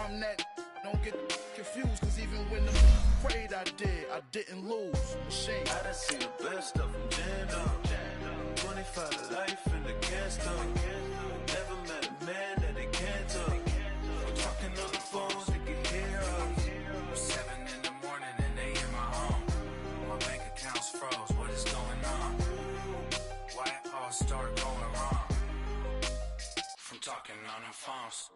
I'm that. Don't get confused, cause even when the prayed I didn't lose. Machine. I done seen the best of them jammed up. 25 to life in the can't stop. Never met a man that they can't talk. We're talking on the phones, they can hear us. 7 in the morning and they in my home. My bank account's froze, what is going on? Why it all start going wrong? From talking on the phones.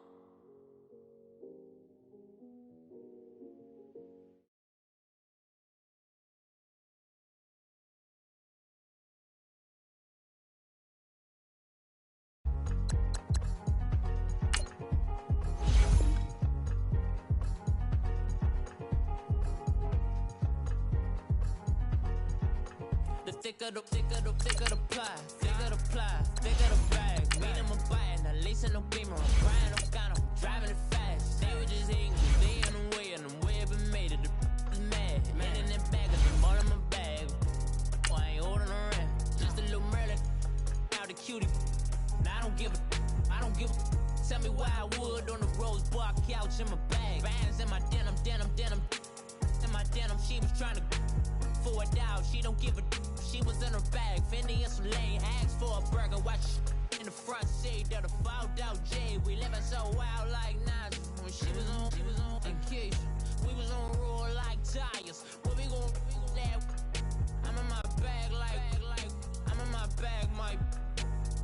Thicker the pie, thicker the ply, thicker the bag. Mean I'm a buying, at least in no beamer. I'm crying, I'm kind of driving it fast. They were just hating, cause they in the way, and the way I've been made it. The mad, man in that bag, cause I'm all in my bag. Oh, I ain't holding around, just a little Merlin. Now the cutie, now I don't give a. Tell me why I would on the rose bar couch in my bag. Bands in my denim. In my denim, she was trying to for it out, she don't give a. She was in her bag, Fendi and some lane, asked for a burger, watch in the front seat of the fouled out J. We living so wild like Nas. When she was on vacation, we was on roll like tires. What we gon' let? I'm in my bag like I'm in my bag, my.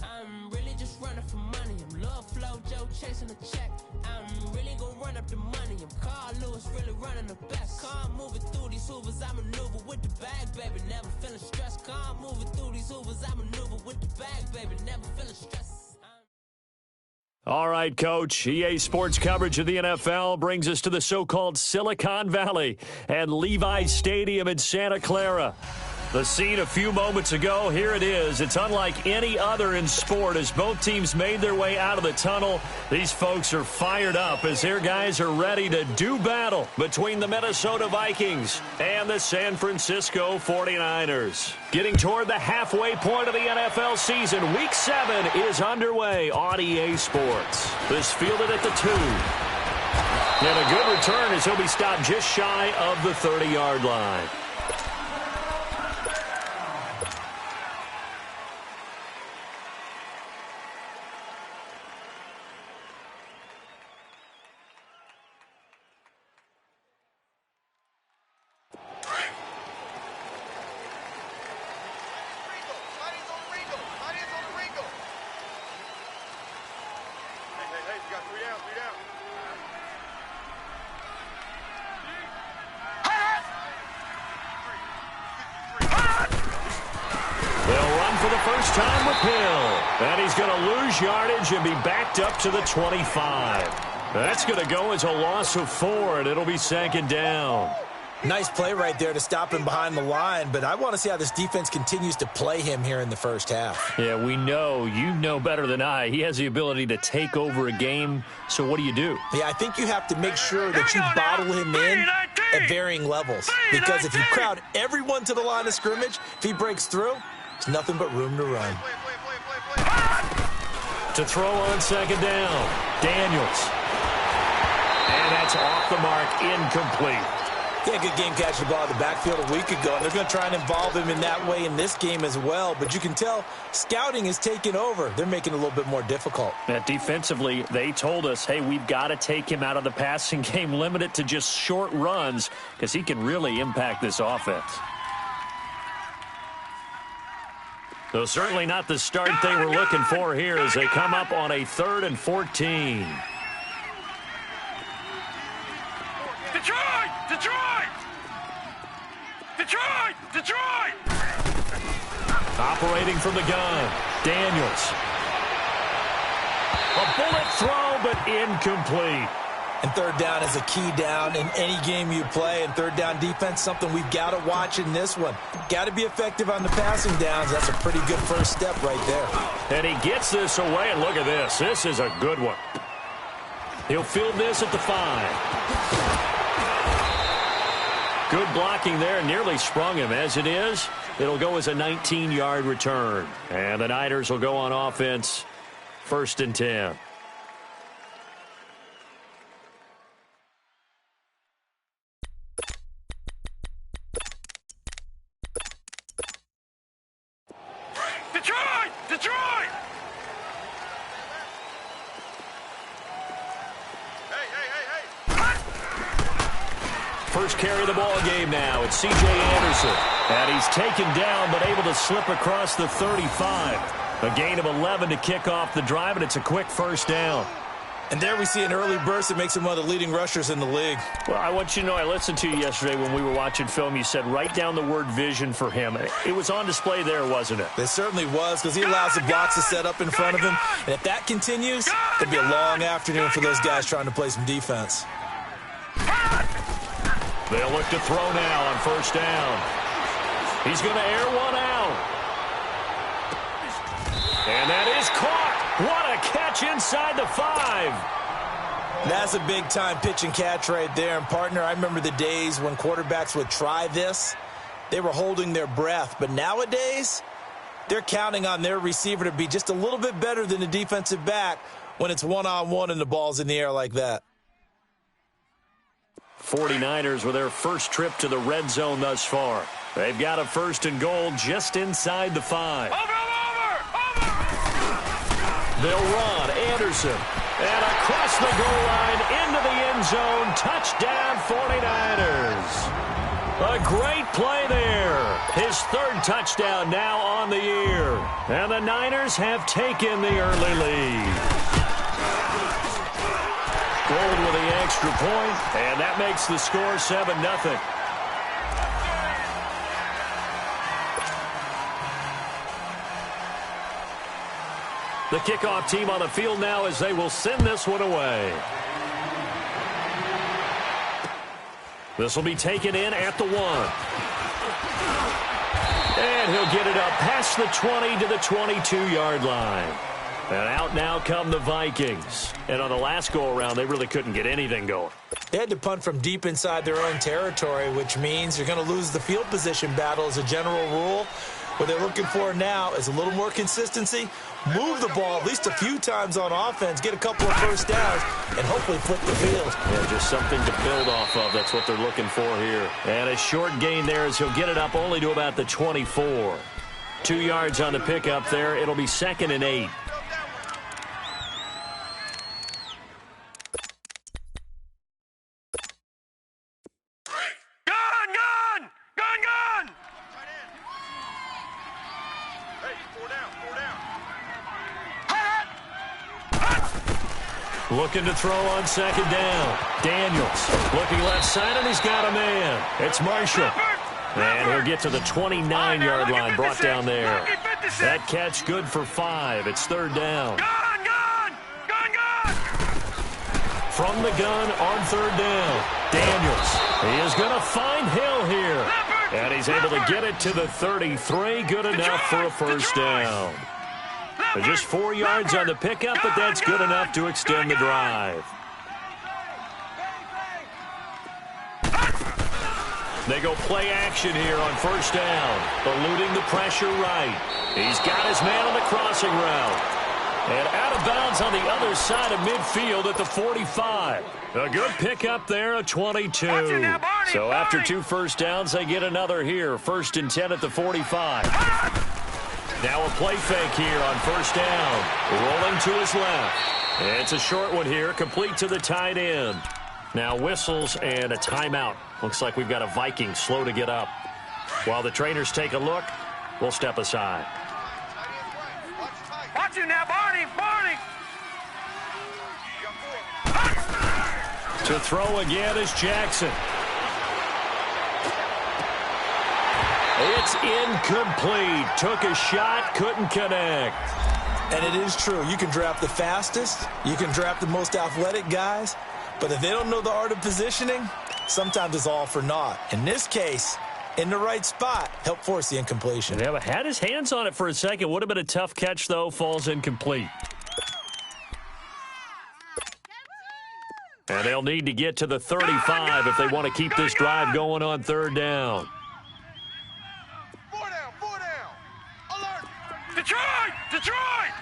I'm really just running for money. I'm Love Flow Joe chasing a check. I'm really gon' run up the money. I'm Carl Lewis, really running the best. Car moving through these hoovers, I maneuver with the bag, baby. Never feeling stressed. Car moving through these hoovers, I maneuver with the bag, baby. Never feeling stressed. All right, Coach. EA Sports coverage of the NFL brings us to the so-called Silicon Valley and Levi's Stadium in Santa Clara. The scene a few moments ago, here it is. It's unlike any other in sport as both teams made their way out of the tunnel. These folks are fired up as their guys are ready to do battle between the Minnesota Vikings and the San Francisco 49ers. Getting toward the halfway point of the NFL season, Week 7 is underway on EA Sports. This fielded at the 2. And a good return as he'll be stopped just shy of the 30-yard line. Time with Hill, and he's going to lose yardage and be backed up to the 25. That's going to go as a loss of 4, and it'll be 2nd down. Nice play right there to stop him behind the line, but I want to see how this defense continues to play him here in the first half. Yeah, we know. You know better than I. He has the ability to take over a game, so what do you do? Yeah, I think you have to make sure that you bottle him in at varying levels, because if you crowd everyone to the line of scrimmage, if he breaks through, there's nothing but room to run. To throw on 2nd down, Daniels. And that's off the mark, incomplete. Yeah, good game catching the ball in the backfield a week ago, and they're going to try and involve him in that way in this game as well. But you can tell scouting is taking over. They're making it a little bit more difficult. Defensively, they told us, hey, we've got to take him out of the passing game, limit it to just short runs, because he can really impact this offense. So certainly not the start they were looking for here as they come up on a 3rd and 14. Detroit! Operating from the gun, Daniels. A bullet throw, but incomplete. And 3rd down is a key down in any game you play. And 3rd down defense, something we've got to watch in this one. Got to be effective on the passing downs. That's a pretty good first step right there. And he gets this away, and look at this. This is a good one. He'll field this at the 5. Good blocking there, nearly sprung him. As it is, it'll go as a 19-yard return. And the Niners will go on offense, 1st and 10. first carry of the ball game now. It's C.J. Anderson. And he's taken down but able to slip across the 35. A gain of 11 to kick off the drive, and it's a quick first down. And there we see an early burst that makes him one of the leading rushers in the league. Well, I want you to know, I listened to you yesterday when we were watching film. You said write down the word vision for him. It was on display there, wasn't it? It certainly was, because he allows the blocks to set up in front of him. And if that continues, it'll be a long afternoon for those guys trying to play some defense. They'll look to throw now on first down. He's going to air one out. And that is caught. What a catch inside the 5. That's a big-time pitch and catch right there. And, partner, I remember the days when quarterbacks would try this. They were holding their breath. But nowadays, they're counting on their receiver to be just a little bit better than the defensive back when it's one-on-one and the ball's in the air like that. 49ers with their first trip to the red zone thus far. They've got a first and goal just inside the 5. They'll run. Anderson. And across the goal line into the end zone. Touchdown 49ers. A great play there. His third touchdown now on the year. And the Niners have taken the early lead. Gold with the extra point, and that makes the score 7-0. The kickoff team on the field now as they will send this one away. This will be taken in at the 1. And he'll get it up past the 20 to the 22-yard line. And out now come the Vikings. And on the last go-around, they really couldn't get anything going. They had to punt from deep inside their own territory, which means you're going to lose the field position battle as a general rule. What they're looking for now is a little more consistency, move the ball at least a few times on offense, get a couple of first downs, and hopefully flip the field. Yeah, just something to build off of. That's what they're looking for here. And a short gain there as he'll get it up only to about the 24. 2 yards on the pickup there. It'll be 2nd and 8. Looking to throw on 2nd down. Daniels looking left side, and he's got a man. It's Marshall. And he'll get to the 29-yard line, brought down there. That catch good for 5. It's 3rd down. From the gun on 3rd down. Daniels. He is going to find Hill here. And he's able to get it to the 33. Good enough for a first down. Just 4 yards on the pickup, but that's good enough to extend the drive. They go play action here on first down. Eluding the pressure right. He's got his man on the crossing route. And out of bounds on the other side of midfield at the 45. A good pickup there, a 22. So after 2 first downs, they get another here. 1st and 10 at the 45. Now a play fake here on first down. Rolling to his left. It's a short one here, complete to the tight end. Now whistles and a timeout. Looks like we've got a Viking slow to get up. While the trainers take a look, we'll step aside. Watch you now, Barney! To throw again is Jackson. It's incomplete. Took a shot, couldn't connect. And it is true. You can draft the fastest. You can draft the most athletic guys. But if they don't know the art of positioning, sometimes it's all for naught. In this case, in the right spot, help force the incompletion. Yeah, but had his hands on it for a second. Would have been a tough catch, though. Falls incomplete. And they'll need to get to the 35 if they want to keep this drive going on 3rd down. Detroit!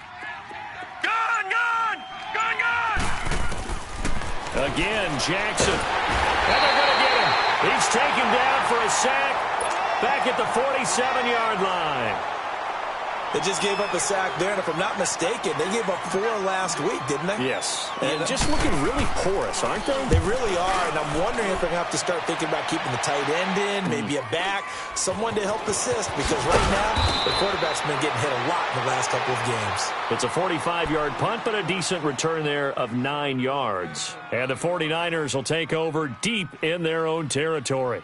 Gun! Again, Jackson. And they're going to get him. He's taken down for a sack back at the 47-yard line. They just gave up a sack there, and if I'm not mistaken, they gave up 4 last week, didn't they? Yes. And just looking really porous, aren't they? They really are, and I'm wondering if they're going to have to start thinking about keeping the tight end in, maybe a back, someone to help assist, because right now, the quarterback's been getting hit a lot in the last couple of games. It's a 45-yard punt, but a decent return there of 9 yards. And the 49ers will take over deep in their own territory.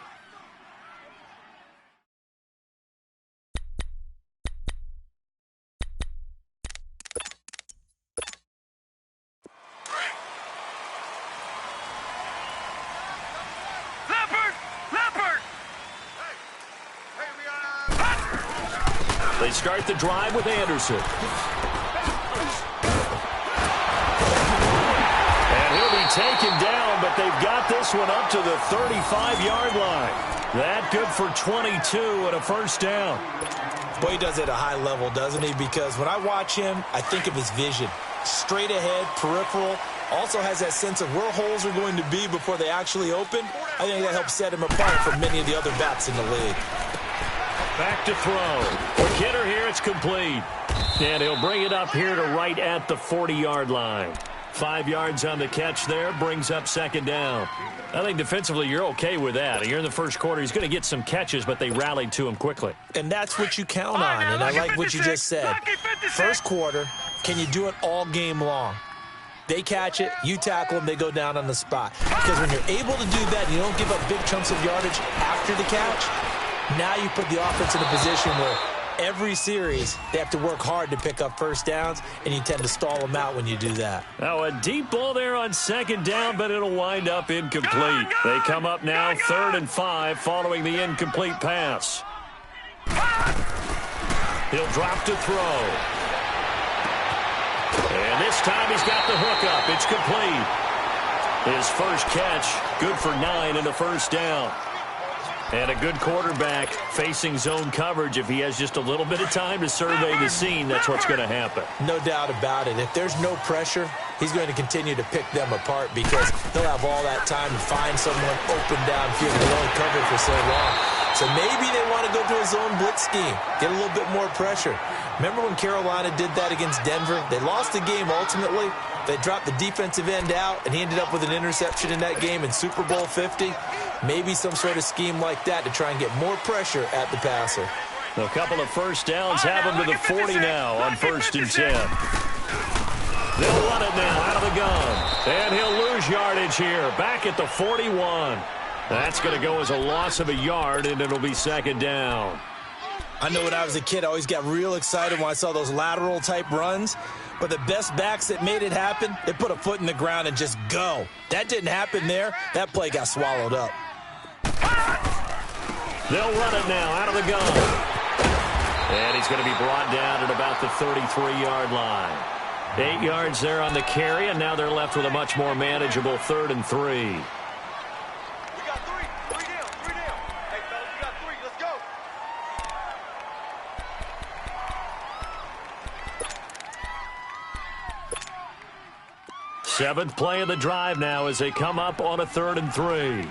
They start the drive with Anderson. And he'll be taken down, but they've got this one up to the 35-yard line. That good for 22 and a first down. Boy, he does it at a high level, doesn't he? Because when I watch him, I think of his vision. Straight ahead, peripheral. Also has that sense of where holes are going to be before they actually open. I think that helps set him apart from many of the other backs in the league. Back to throw. For Kidder here, it's complete. And he'll bring it up here to right at the 40-yard line. 5 yards on the catch there, brings up second down. I think defensively you're okay with that. You're in the first quarter. He's going to get some catches, but they rallied to him quickly. And that's what you count on, and I like what you just said. First quarter, can you do it all game long? They catch it, you tackle them, they go down on the spot. Because when you're able to do that, and you don't give up big chunks of yardage after the catch, now you put the offense in a position where every series they have to work hard to pick up first downs, and you tend to stall them out when you do that. Now a deep ball there on second down, but it'll wind up incomplete. They come up now 3rd and 5 following the incomplete pass. He'll drop to throw. And this time he's got the hook up. It's complete. His first catch, good for 9 and a first down. And a good quarterback facing zone coverage. If he has just a little bit of time to survey the scene, that's what's going to happen. No doubt about it. If there's no pressure, he's going to continue to pick them apart because they'll have all that time to find someone open downfield and only covered for so long. So maybe they want to go to a zone blitz scheme, get a little bit more pressure. Remember when Carolina did that against Denver? They lost the game ultimately. They dropped the defensive end out, and he ended up with an interception in that game in Super Bowl 50. Maybe some sort of scheme like that to try and get more pressure at the passer. A couple of first downs have him to the 40 now on 1st and 10. They'll run it now out of the gun. And he'll lose yardage here. Back at the 41. That's going to go as a loss of a yard, and it'll be second down. I know when I was a kid, I always got real excited when I saw those lateral-type runs. But the best backs that made it happen, they put a foot in the ground and just go. That didn't happen there. That play got swallowed up. They'll run it now out of the gun. And he's going to be brought down at about the 33-yard line. 8 yards there on the carry, and now they're left with a much more manageable 3rd and 3. Seventh play of the drive now as they come up on a 3rd and 3.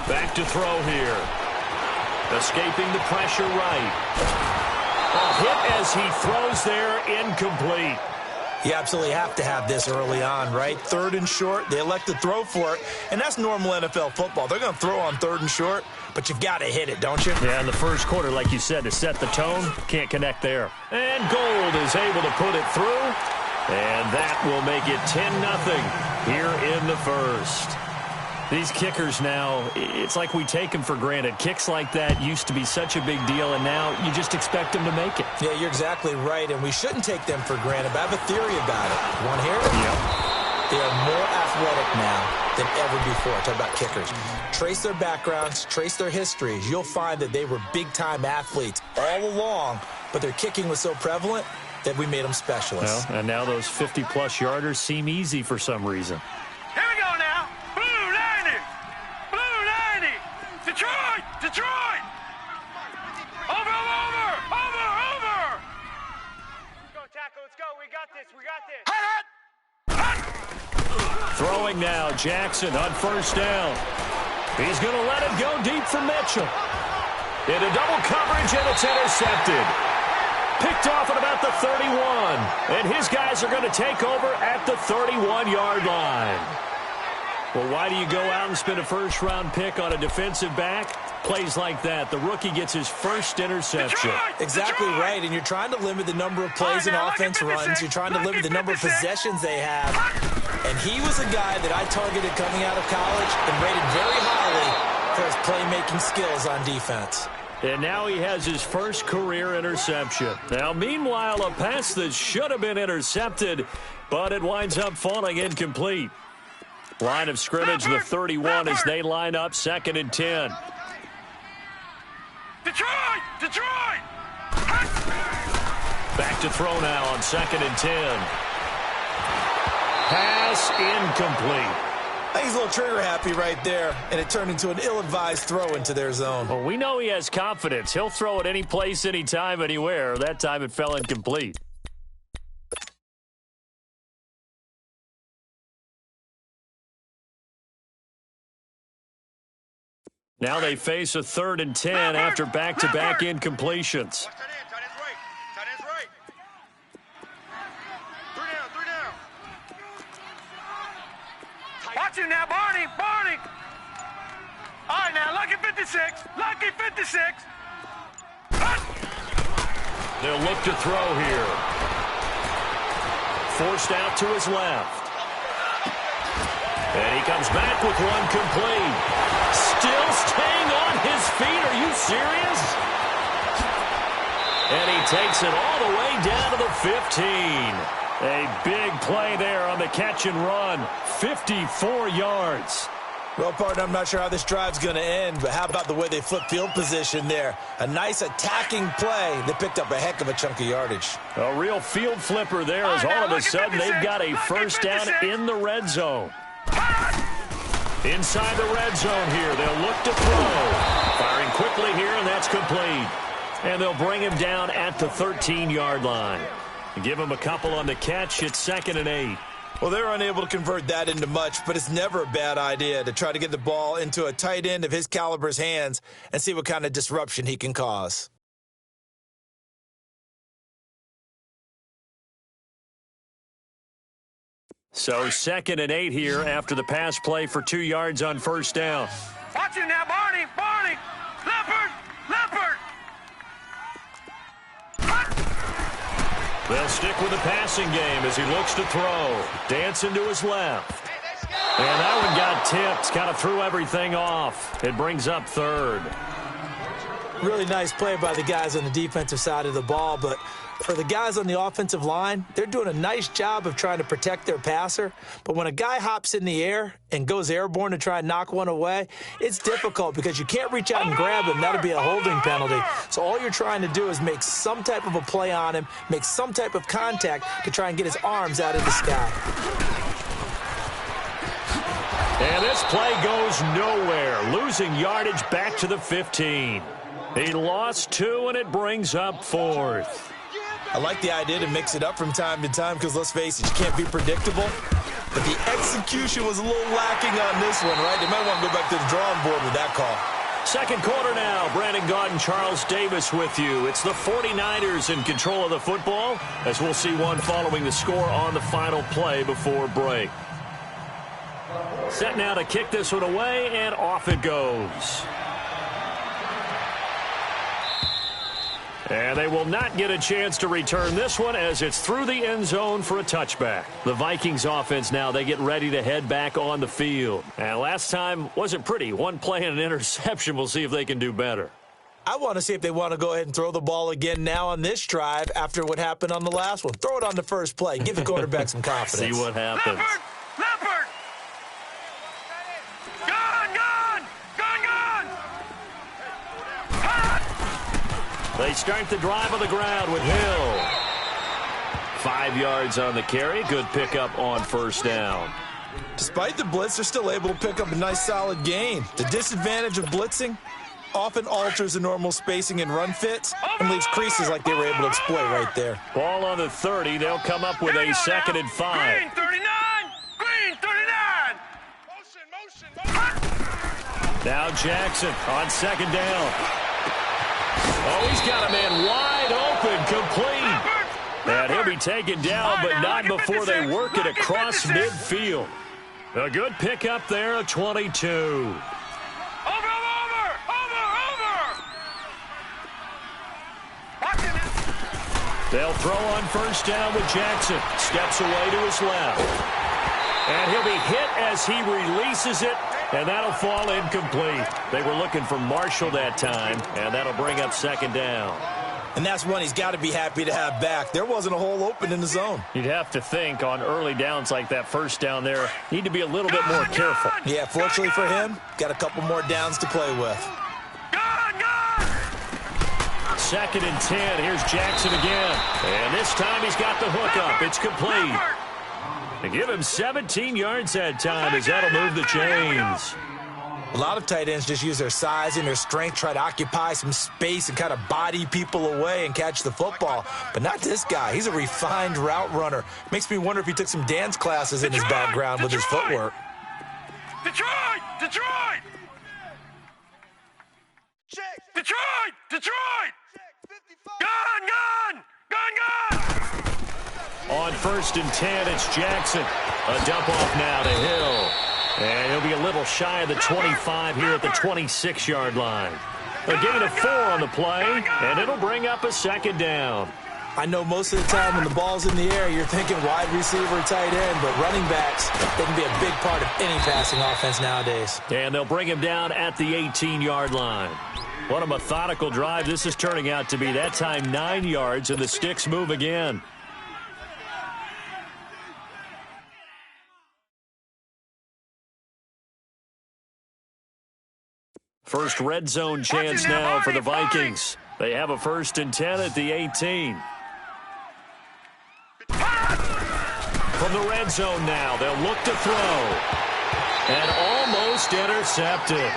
Back to throw here. Escaping the pressure right. A hit as he throws there, incomplete. You absolutely have to have this early on, right? 3rd and short, they elect to throw for it, and that's normal NFL football. They're going to throw on 3rd and short, but you've got to hit it, don't you? Yeah, in the first quarter, like you said, to set the tone, can't connect there. And Gold is able to put it through, and that will make it 10-0 here in the first. These kickers now, it's like we take them for granted. Kicks like that used to be such a big deal, and now you just expect them to make it. Yeah, you're exactly right, and we shouldn't take them for granted, but I have a theory about it. You want to hear it? Yep. They are more athletic now than ever before. Talk about kickers. Trace their backgrounds, trace their histories. You'll find that they were big-time athletes all along, but their kicking was so prevalent that we made them specialists. Well, and now those 50-plus yarders seem easy for some reason. Here we go now. Blue 90. Blue 90. Detroit. Detroit. Over. Let's go, tackle. Let's go. We got this. Throwing now, Jackson on 1st down. He's going to let it go deep for Mitchell. Into double coverage, and it's intercepted. Picked off at about the 31. And his guys are going to take over at the 31-yard line. Well, why do you go out and spend a first-round pick on a defensive back? Plays like that. The rookie gets his first interception. Exactly right, and you're trying to limit the number of plays and offense runs. You're trying to limit the number of possessions they have. And he was a guy that I targeted coming out of college and rated very highly for his playmaking skills on defense. And now he has his first career interception. Now, meanwhile, a pass that should have been intercepted, but it winds up falling incomplete. Line of scrimmage, the 31 as they line up 2nd and 10. Detroit! Detroit! Back to throw now on 2nd and 10. Pass incomplete. I think he's a little trigger happy right there, and it turned into an ill-advised throw into their zone. Well, we know he has confidence. He'll throw it any place, anytime, anywhere. That time it fell incomplete. Now they face a 3rd and 10 after back-to-back incompletions. Tight end's right. Tight end's right. 3 down. Watch him now, Barney. Barney. All right, now, lucky 56. Lucky 56. They'll look to throw here. Forced out to his left. And he comes back with one complete. Still staying on his feet. Are you serious? And he takes it all the way down to the 15. A big play there on the catch and run. 54 yards. Well, partner, I'm not sure how this drive's going to end, but how about the way they flip field position there? A nice attacking play that picked up a heck of a chunk of yardage. A real field flipper there as all of a sudden they've got a first down in the red zone. Inside the red zone here, they'll look to throw. Firing quickly here, and that's complete. And they'll bring him down at the 13-yard line. Give him a couple on the catch. It's 2nd and 8. Well, they're unable to convert that into much, but it's never a bad idea to try to get the ball into a tight end of his caliber's hands and see what kind of disruption he can cause. So 2nd and 8 here after the pass play for 2 yards on first down. Watch him now, Barney. Barney. Leopard. They'll stick with the passing game as he looks to throw. Dancing to his left. And that one got tipped. Kind of threw everything off. It brings up 3rd. Really nice play by the guys on the defensive side of the ball, but for the guys on the offensive line, they're doing a nice job of trying to protect their passer. But when a guy hops in the air and goes airborne to try and knock one away, it's difficult because you can't reach out and grab him. That'll be a holding penalty. So all you're trying to do is make some type of a play on him, make some type of contact to try and get his arms out of the sky. And this play goes nowhere, losing yardage back to the 15. He lost 2, and it brings up 4th. I like the idea to mix it up from time to time because, let's face it, you can't be predictable. But the execution was a little lacking on this one, right? They might want to go back to the drawing board with that call. Second quarter now. Brandon Gaudin, Charles Davis with you. It's the 49ers in control of the football as we'll see one following the score on the final play before break. Set now to kick this one away, and off it goes. And they will not get a chance to return this one as it's through the end zone for a touchback. The Vikings offense now, they get ready to head back on the field. And last time wasn't pretty. One play and an interception. We'll see if they can do better. I want to see if they want to go ahead and throw the ball again now on this drive after what happened on the last one. Throw it on the first play. Give the quarterback some confidence. See what happens. Leopard! They start the drive on the ground with Hill. 5 yards on the carry. Good pickup on first down. Despite the blitz, they're still able to pick up a nice solid gain. The disadvantage of blitzing often alters the normal spacing and run fits and leaves creases like they were able to exploit right there. Ball on the 30. They'll come up with a 2nd and 5. Green 39! Green 39! Motion! Now Jackson on second down. Oh, he's got a man wide open, complete. And he'll be taken down, but not before they work it across midfield. A good pickup there of 22. They'll throw on first down with Jackson. Steps away to his left. And he'll be hit as he releases it, and that'll fall incomplete. They were looking for Marshall that time, and that'll bring up second down. And that's one he's got to be happy to have back. There wasn't a hole open in the zone. You'd have to think on early downs like that first down there, need to be a little bit more careful. Yeah, fortunately for him, got a couple more downs to play with. Second and 10. Here's Jackson again. And this time he's got the hook up. It's complete. They give him 17 yards that time as that'll move the chains. A lot of tight ends just use their size and their strength, try to occupy some space and kind of body people away and catch the football. But not this guy. He's a refined route runner. Makes me wonder if he took some dance classes in his background with his footwork. Detroit! Detroit! Detroit! Detroit! Gun! On first and 10, it's Jackson. A dump off now to Hill. And he'll be a little shy of the 25 here at the 26-yard line. A gain of 4 on the play, and it'll bring up a second down. I know most of the time when the ball's in the air, you're thinking wide receiver, tight end, but running backs, they can be a big part of any passing offense nowadays. And they'll bring him down at the 18-yard line. What a methodical drive this is turning out to be. That time 9 yards, and the sticks move again. First red zone chance now for the Vikings. They have a first and 10 at the 18. From the red zone now, they'll look to throw. And almost intercepted.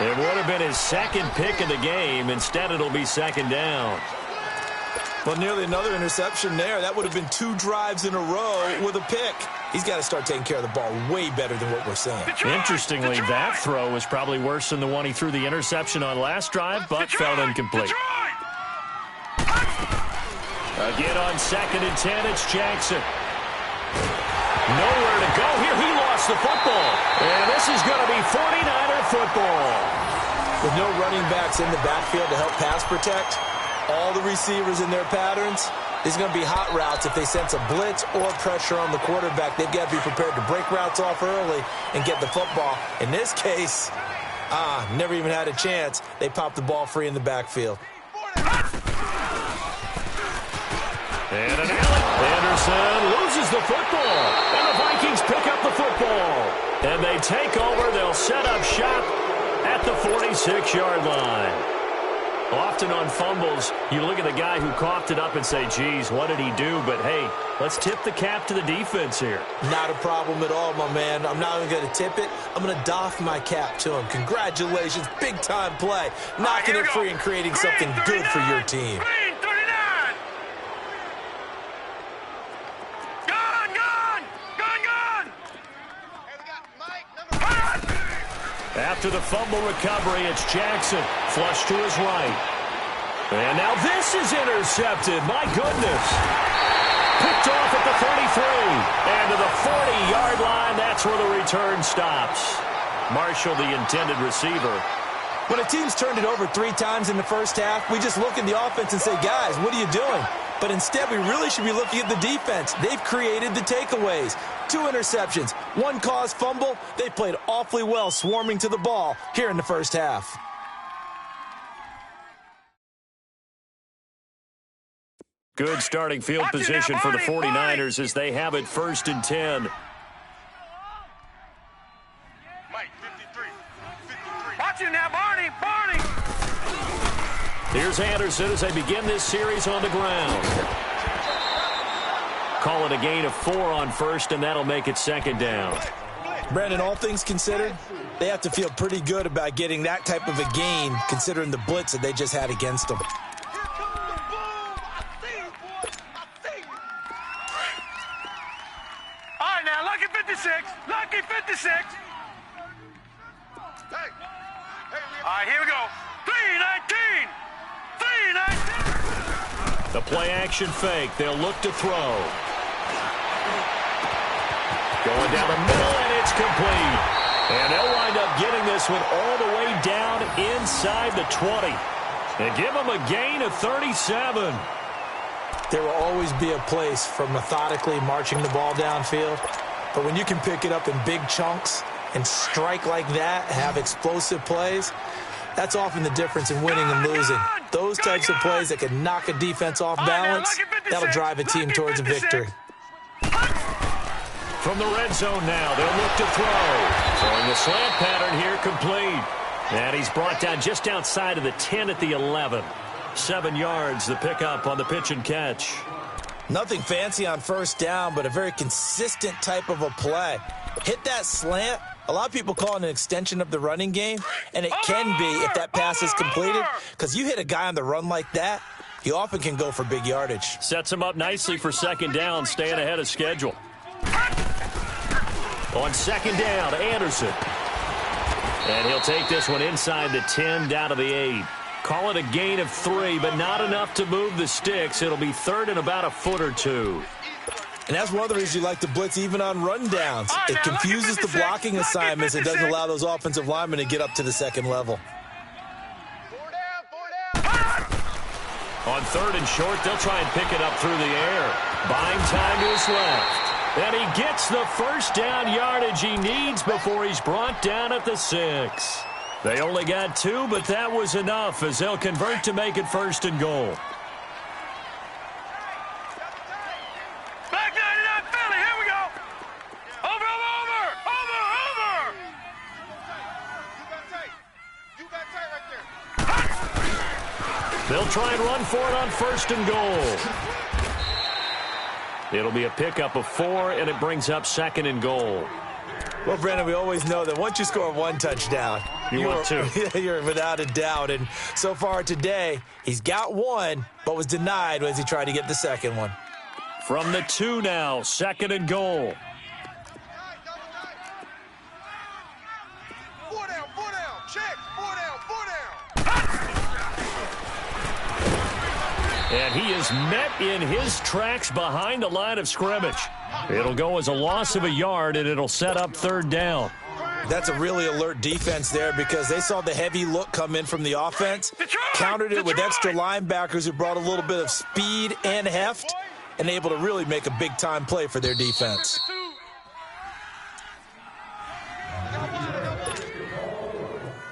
It would have been his second pick of the game. Instead, it'll be second down. Well, nearly another interception there. That would have been 2 drives in a row with a pick. He's got to start taking care of the ball way better than what we're seeing. Interestingly, that throw was probably worse than the one he threw the interception on last drive, but fell incomplete. Again on second and 10, it's Jackson. Nowhere to go here. He lost the football. And this is going to be 49er football. With no running backs in the backfield to help pass protect, all the receivers in their patterns, there's going to be hot routes if they sense a blitz or pressure on the quarterback. They've got to be prepared to break routes off early and get the football. In this case, never even had a chance. They popped the ball free in the backfield. And an Anderson loses the football. And the Vikings pick up the football. And they take over. They'll set up shop at the 46-yard line. Often on fumbles, you look at the guy who coughed it up and say, geez, what did he do? But, hey, let's tip the cap to the defense here. Not a problem at all, my man. I'm not even going to tip it. I'm going to doff my cap to him. Congratulations. Big-time play. Knocking it free and creating something good for your team. Green 39! Gun! After the fumble recovery, it's Jackson. Flush to his right. And now this is intercepted. My goodness. Picked off at the 33. And to the 40-yard line, that's where the return stops. Marshall, the intended receiver. When a team's turned it over 3 times in the first half, we just look at the offense and say, guys, what are you doing? But instead, we really should be looking at the defense. They've created the takeaways. 2 interceptions, 1 caused fumble. They played awfully well swarming to the ball here in the first half. Good starting field position for the 49ers as they have it first and 10. Watching now, Barney! Here's Anderson as they begin this series on the ground. Call it a gain of 4 on first, and that'll make it second down. Brandon, all things considered, they have to feel pretty good about getting that type of a gain considering the blitz that they just had against them. All right, now, lucky 56. Lucky 56. All right, here we go. 3-19. 3-19. The play action fake. They'll look to throw. Going down the middle, and it's complete. And they'll wind up getting this one all the way down inside the 20. And give them a gain of 37. There will always be a place for methodically marching the ball downfield. But when you can pick it up in big chunks and strike like that, have explosive plays, that's often the difference in winning and losing. Those types of plays that can knock a defense off balance, that'll drive a team towards a victory. From the red zone now, they'll look to throw. Throwing the slant pattern here, complete. And he's brought down just outside of the 10 at the 11. 7 yards, the pickup on the pitch and catch. Nothing fancy on first down, but a very consistent type of a play. Hit that slant. A lot of people call it an extension of the running game, and it can be if that pass is completed, because you hit a guy on the run like that, you often can go for big yardage. Sets him up nicely for second down, staying ahead of schedule. On second down, Anderson. And he'll take this one inside the 10, down to the 8. Call it a gain of 3, but not enough to move the sticks. It'll be third and about a foot or two. And that's one of the reasons you like to blitz even on rundowns. It confuses the blocking assignments. It doesn't allow those offensive linemen to get up to the second level. On third and short, they'll try and pick it up through the air. Buying time to his left. And he gets the first down yardage he needs before he's brought down at the 6. They only got 2, but that was enough as they'll convert to make it first and goal. Back 99 Philly, here we go. Over. You got tight right there. They'll try and run for it on first and goal. It'll be a pickup of 4, and it brings up second and goal. Well, Brandon, we always know that once you score 1 touchdown, want 2. You're without a doubt. And so far today, he's got 1, but was denied as he tried to get the second one. From the 2 now, second and goal. 4 down. Check. 4 down. And he is met in his tracks behind the line of scrimmage. It'll go as a loss of a yard, and it'll set up third down. That's a really alert defense there because they saw the heavy look come in from the offense, countered it with extra linebackers who brought a little bit of speed and heft, and able to really make a big-time play for their defense.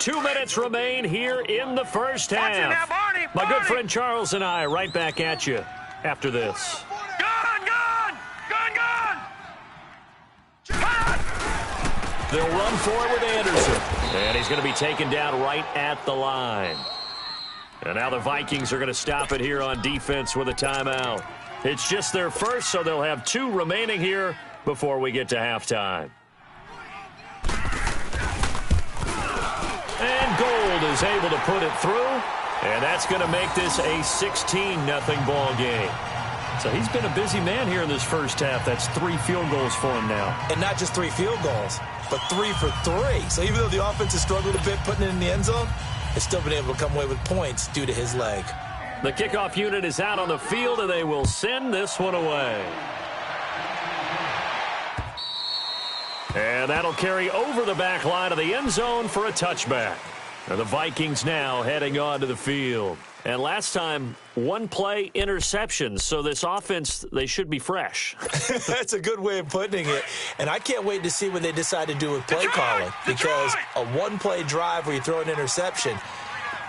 Two minutes remain here in the first half. My good friend Charles and I right back at you after this. They'll run for it with Anderson. And he's going to be taken down right at the line. And now the Vikings are going to stop it here on defense with a timeout. It's just their first, so they'll have 2 remaining here before we get to halftime. And Gold is able to put it through. And that's going to make this a 16-0 ball game. So he's been a busy man here in this first half. That's 3 field goals for him now. And not just 3 field goals, but 3 for 3. So even though the offense has struggled a bit putting it in the end zone, they've still been able to come away with points due to his leg. The kickoff unit is out on the field, and they will send this one away. And that'll carry over the back line of the end zone for a touchback. And the Vikings now heading on to the field. And last time, 1 play interception. So this offense, they should be fresh. That's a good way of putting it. And I can't wait to see what they decide to do with play calling. Because a 1-play drive where you throw an interception,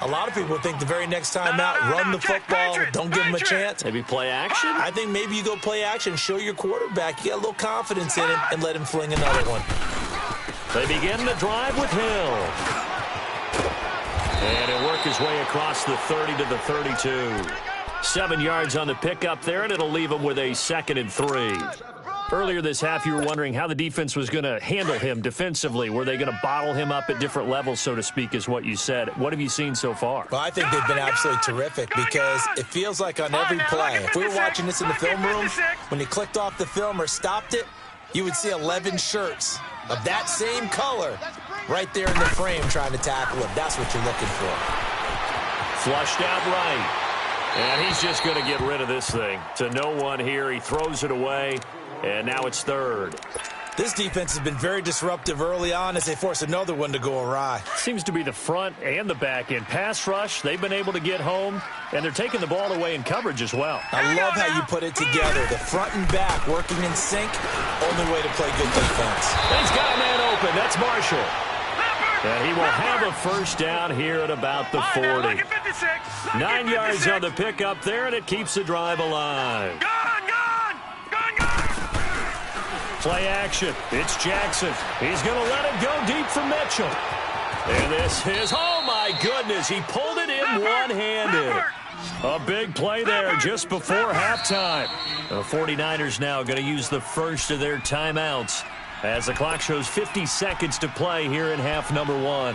a lot of people think the very next time out, run the football, don't give them a chance. Maybe play action? I think maybe you go play action, show your quarterback you got a little confidence in him, and let him fling another one. They begin the drive with Hill. And he'll work his way across the 30 to the 32. 7 yards on the pickup there, and it'll leave him with a 2nd and 3. Earlier this half, you were wondering how the defense was going to handle him defensively. Were they going to bottle him up at different levels, so to speak, is what you said. What have you seen so far? Well, I think they've been absolutely terrific because it feels like on every play, if we were watching this in the film room, when you clicked off the film or stopped it, you would see 11 shirts of that same color right there in the frame trying to tackle him. That's what you're looking for. Flushed out right. And he's just going to get rid of this thing. To no one here. He throws it away, and now it's third. This defense has been very disruptive early on as they force another one to go awry. Seems to be the front and the back end. Pass rush, they've been able to get home, and they're taking the ball away in coverage as well. I love how you put it together. The front and back working in sync. Only way to play good defense. He's got a man open. That's Marshall. And he will have a first down here at about the 40. 9 yards on the pickup there, and it keeps the drive alive. Play action. It's Jackson. He's going to let it go deep for Mitchell. And this is, oh my goodness, he pulled it in one-handed. A big play there just before halftime. The 49ers now going to use the first of their timeouts as the clock shows 50 seconds to play here in half number 1.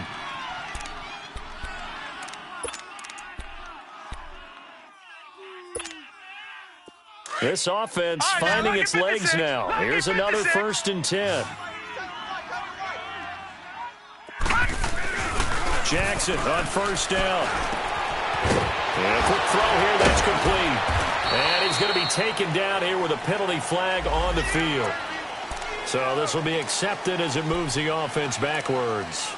This offense finding its legs now. Here's another 1st and 10. Jackson on first down. And a quick throw here, that's complete. And he's going to be taken down here with a penalty flag on the field. So this will be accepted as it moves the offense backwards.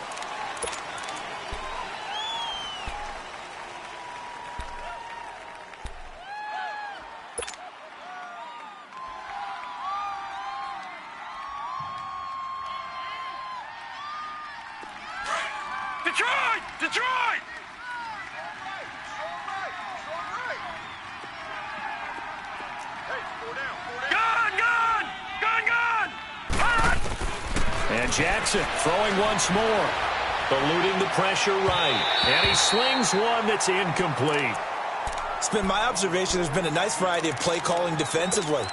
Detroit! Gun! And Jackson throwing once more. Eluding the pressure right. And he slings one that's incomplete. It's been my observation there's been a nice variety of play calling defensively.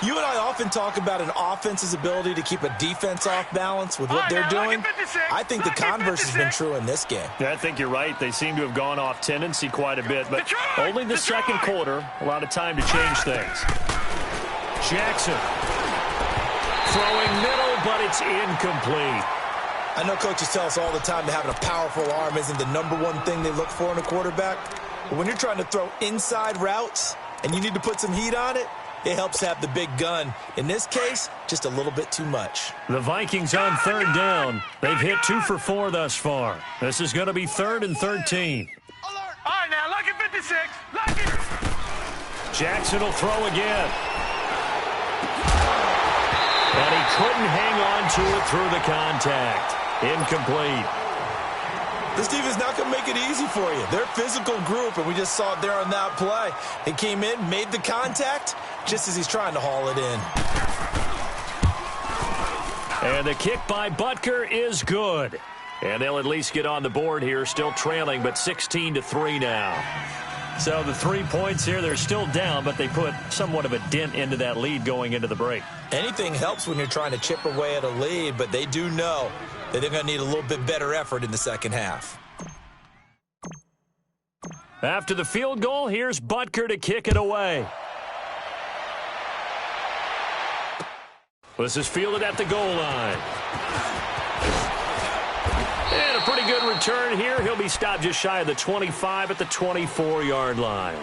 You and I often talk about an offense's ability to keep a defense off balance with what they're doing. I think the converse has been true in this game. Yeah, I think you're right. They seem to have gone off tendency quite a bit, but only the second quarter, a lot of time to change things. Jackson throwing middle, but it's incomplete. I know coaches tell us all the time that having a powerful arm isn't the #1 thing they look for in a quarterback. But when you're trying to throw inside routes and you need to put some heat on it, it helps have the big gun. In this case, just a little bit too much. The Vikings on third down. They've hit 2 for 4 thus far. This is going to be 3rd and 13. All right, now, lucky 56. Lucky. Jackson will throw again. And he couldn't hang on to it through the contact. Incomplete. This defense is not going to make it easy for you. They're a physical group, and we just saw it there on that play. He came in, made the contact, just as he's trying to haul it in. And the kick by Butker is good. And they'll at least get on the board here, still trailing, but 16-3 now. So the 3 points here, they're still down, but they put somewhat of a dent into that lead going into the break. Anything helps when you're trying to chip away at a lead, but they do know that they're going to need a little bit better effort in the second half. After the field goal, here's Butker to kick it away. This is fielded at the goal line. And a pretty good return here. He'll be stopped just shy of the 25 at the 24-yard line.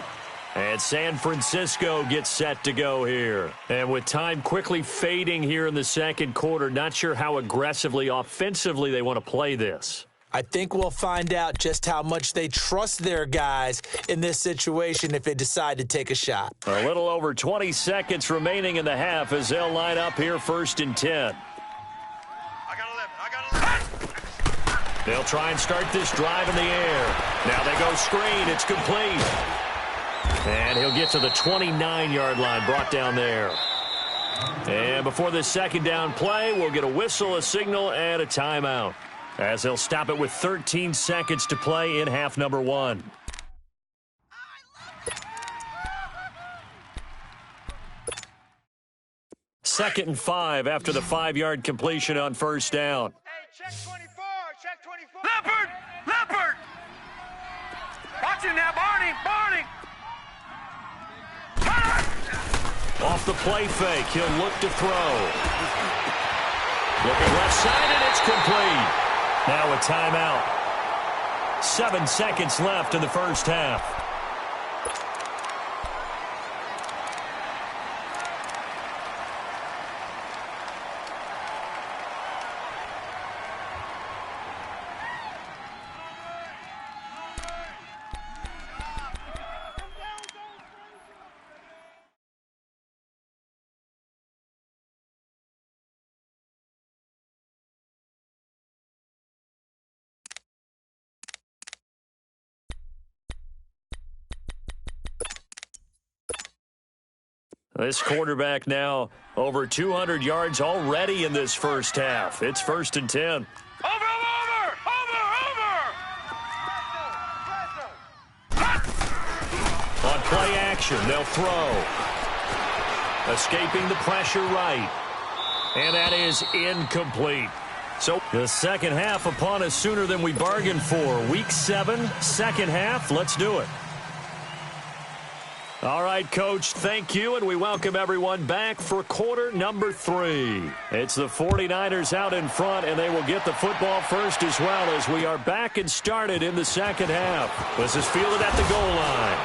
And San Francisco gets set to go here. And with time quickly fading here in the second quarter, not sure how aggressively, offensively they want to play this. I think we'll find out just how much they trust their guys in this situation if they decide to take a shot. A little over 20 seconds remaining in the half as they'll line up here 1st and 10. I got 11. They'll try and start this drive in the air. Now they go screen. It's complete. And he'll get to the 29-yard line, brought down there. And before this second down play, we'll get a whistle, a signal, and a timeout, as they'll stop it with 13 seconds to play in half number 1. Second and 5 after the 5-yard completion on first down. Hey, check 24, check 24. Leopard! Watch him now, Barney! Off the play fake, he'll look to throw. Looking left side, and it's complete. Now a timeout. 7 seconds left in the first half. This quarterback now over 200 yards already in this first half. It's 1st and 10. Over! On play action, they'll throw. Escaping the pressure right. And that is incomplete. So the second half upon us sooner than we bargained for. Week 7, second half. Let's do it. All right, Coach, thank you, and we welcome everyone back for quarter number 3. It's the 49ers out in front, and they will get the football first as well as we are back and started in the second half. This is fielded at the goal line.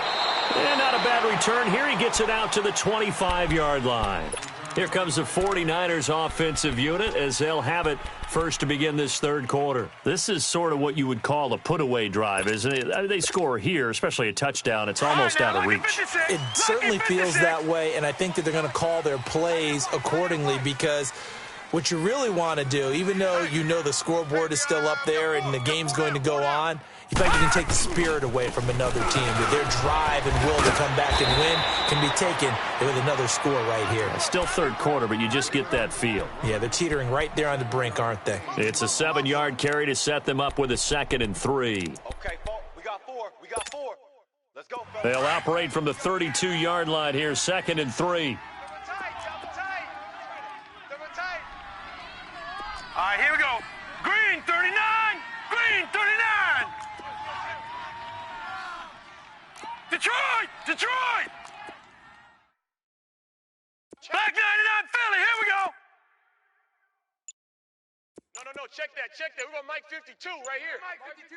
And not a bad return. Here he gets it out to the 25-yard line. Here comes the 49ers offensive unit as they'll have it first to begin this third quarter. This is sort of what you would call a put-away drive, isn't it? I mean, they score here, especially a touchdown. It's almost out of reach. It certainly feels that way, and I think that they're going to call their plays accordingly because what you really want to do, even though you know the scoreboard is still up there and the game's going to go on, you feel like you can take the spirit away from another team. That their drive and will to come back and win can be taken with another score right here. It's still third quarter, but you just get that feel. Yeah, they're teetering right there on the brink, aren't they? It's a 7-yard carry to set them up with a 2nd and 3. Okay, we got 4. Let's go, fellas. They'll operate from the 32-yard line here, 2nd and 3. All right, here we go. Green 39. Detroit. Black 99 Philly, here we go. No, check that. We're going to Mike 52 right here. Mike 52.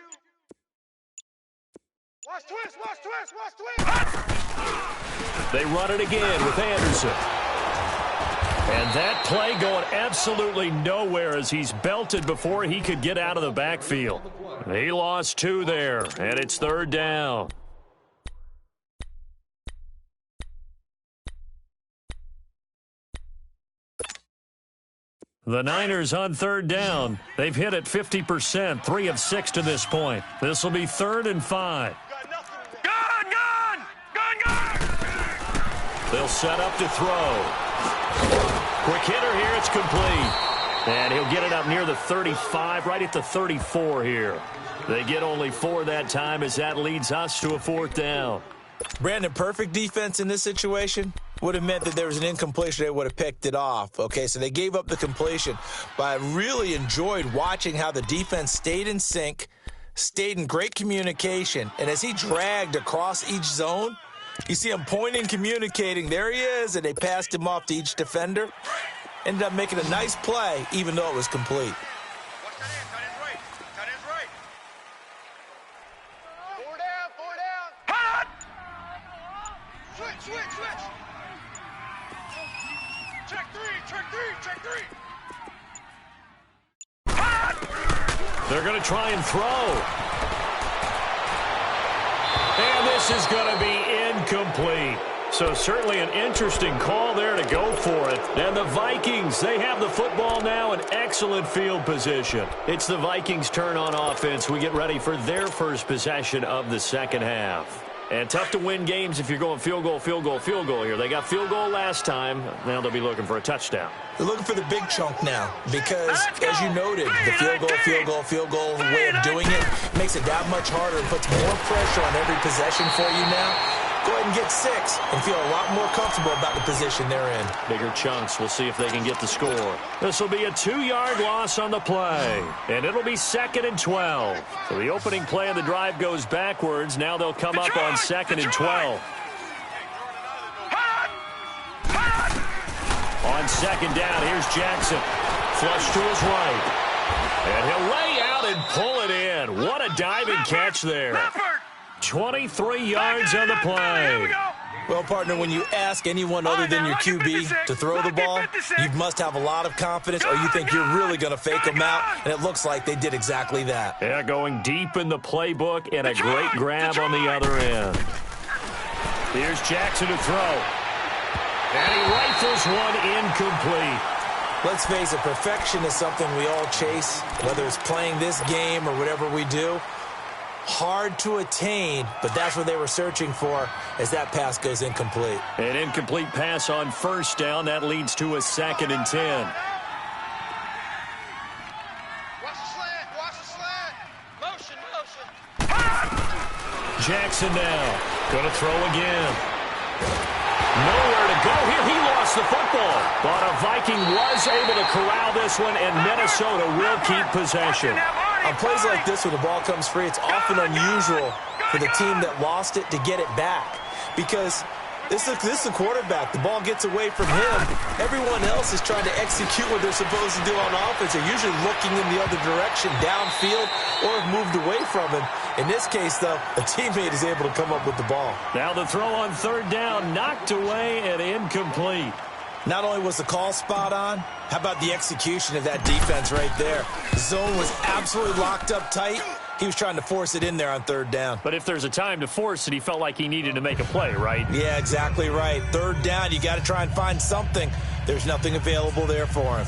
Watch twist. They run it again with Anderson. And that play going absolutely nowhere as he's belted before he could get out of the backfield. He lost 2 there, and it's 3rd down. The Niners on 3rd down. They've hit it 50%, 3 of 6 to this point. This will be 3rd and 5. Gun! They'll set up to throw. Quick hitter here, it's complete. And he'll get it up near the 35, right at the 34 here. They get only 4 that time as that leads us to a 4th down. Brandon, perfect defense in this situation would have meant that there was an incompletion. They would have picked it off. Okay, so they gave up the completion. But I really enjoyed watching how the defense stayed in sync, stayed in great communication. And as he dragged across each zone, you see him pointing, communicating. There he is, and they passed him off to each defender. Ended up making a nice play, even though it was complete. Tight end's right. 4 down. Hot! Switch. Check three. Hot! They're going to try and throw. And this is going to be incomplete. So certainly an interesting call there to go for it. And the Vikings, they have the football now in excellent field position. It's the Vikings' turn on offense. We get ready for their first possession of the second half. And tough to win games if you're going field goal here. They got field goal last time. Now they'll be looking for a touchdown. They're looking for the big chunk now because, as you noted, the field goal way of doing it makes it that much harder and puts more pressure on every possession for you now. Go ahead and get 6 and feel a lot more comfortable about the position they're in. Bigger chunks. We'll see if they can get the score. This will be a 2-yard loss on the play, and it'll be 2nd and 12. So the opening play of the drive goes backwards. Now they'll come up on 2nd and 12. On 2nd down, here's Jackson. Flush to his right. And he'll lay out and pull it in. What a diving catch there. 23 yards on the play. Well, partner, when you ask anyone other than your QB to throw the ball, you must have a lot of confidence, or you think you're really going to fake them out, and it looks like they did exactly that. Yeah, going deep in the playbook, and a great grab on the other end. Here's Jackson to throw. And he rifles one incomplete. Let's face it, perfection is something we all chase, whether it's playing this game or whatever we do. Hard to attain, but that's what they were searching for as that pass goes incomplete. An incomplete pass on first down. That leads to a 2nd and 10. Watch the slant. Watch the slant. Motion, motion. Jackson now. Going to throw again. Nowhere to go here. He lost the football. But a Viking was able to corral this one, and Minnesota will keep possession. On plays like this, when the ball comes free, it's often unusual for the team that lost it to get it back. Because this is a quarterback. The ball gets away from him. Everyone else is trying to execute what they're supposed to do on offense. They're usually looking in the other direction, downfield, or have moved away from him. In this case, though, a teammate is able to come up with the ball. Now the throw on 3rd down, knocked away and incomplete. Not only was the call spot on, how about the execution of that defense right there? The zone was absolutely locked up tight. He was trying to force it in there on 3rd down. But if there's a time to force it, he felt like he needed to make a play, right? Yeah, exactly right. 3rd down, you got to try and find something. There's nothing available there for him.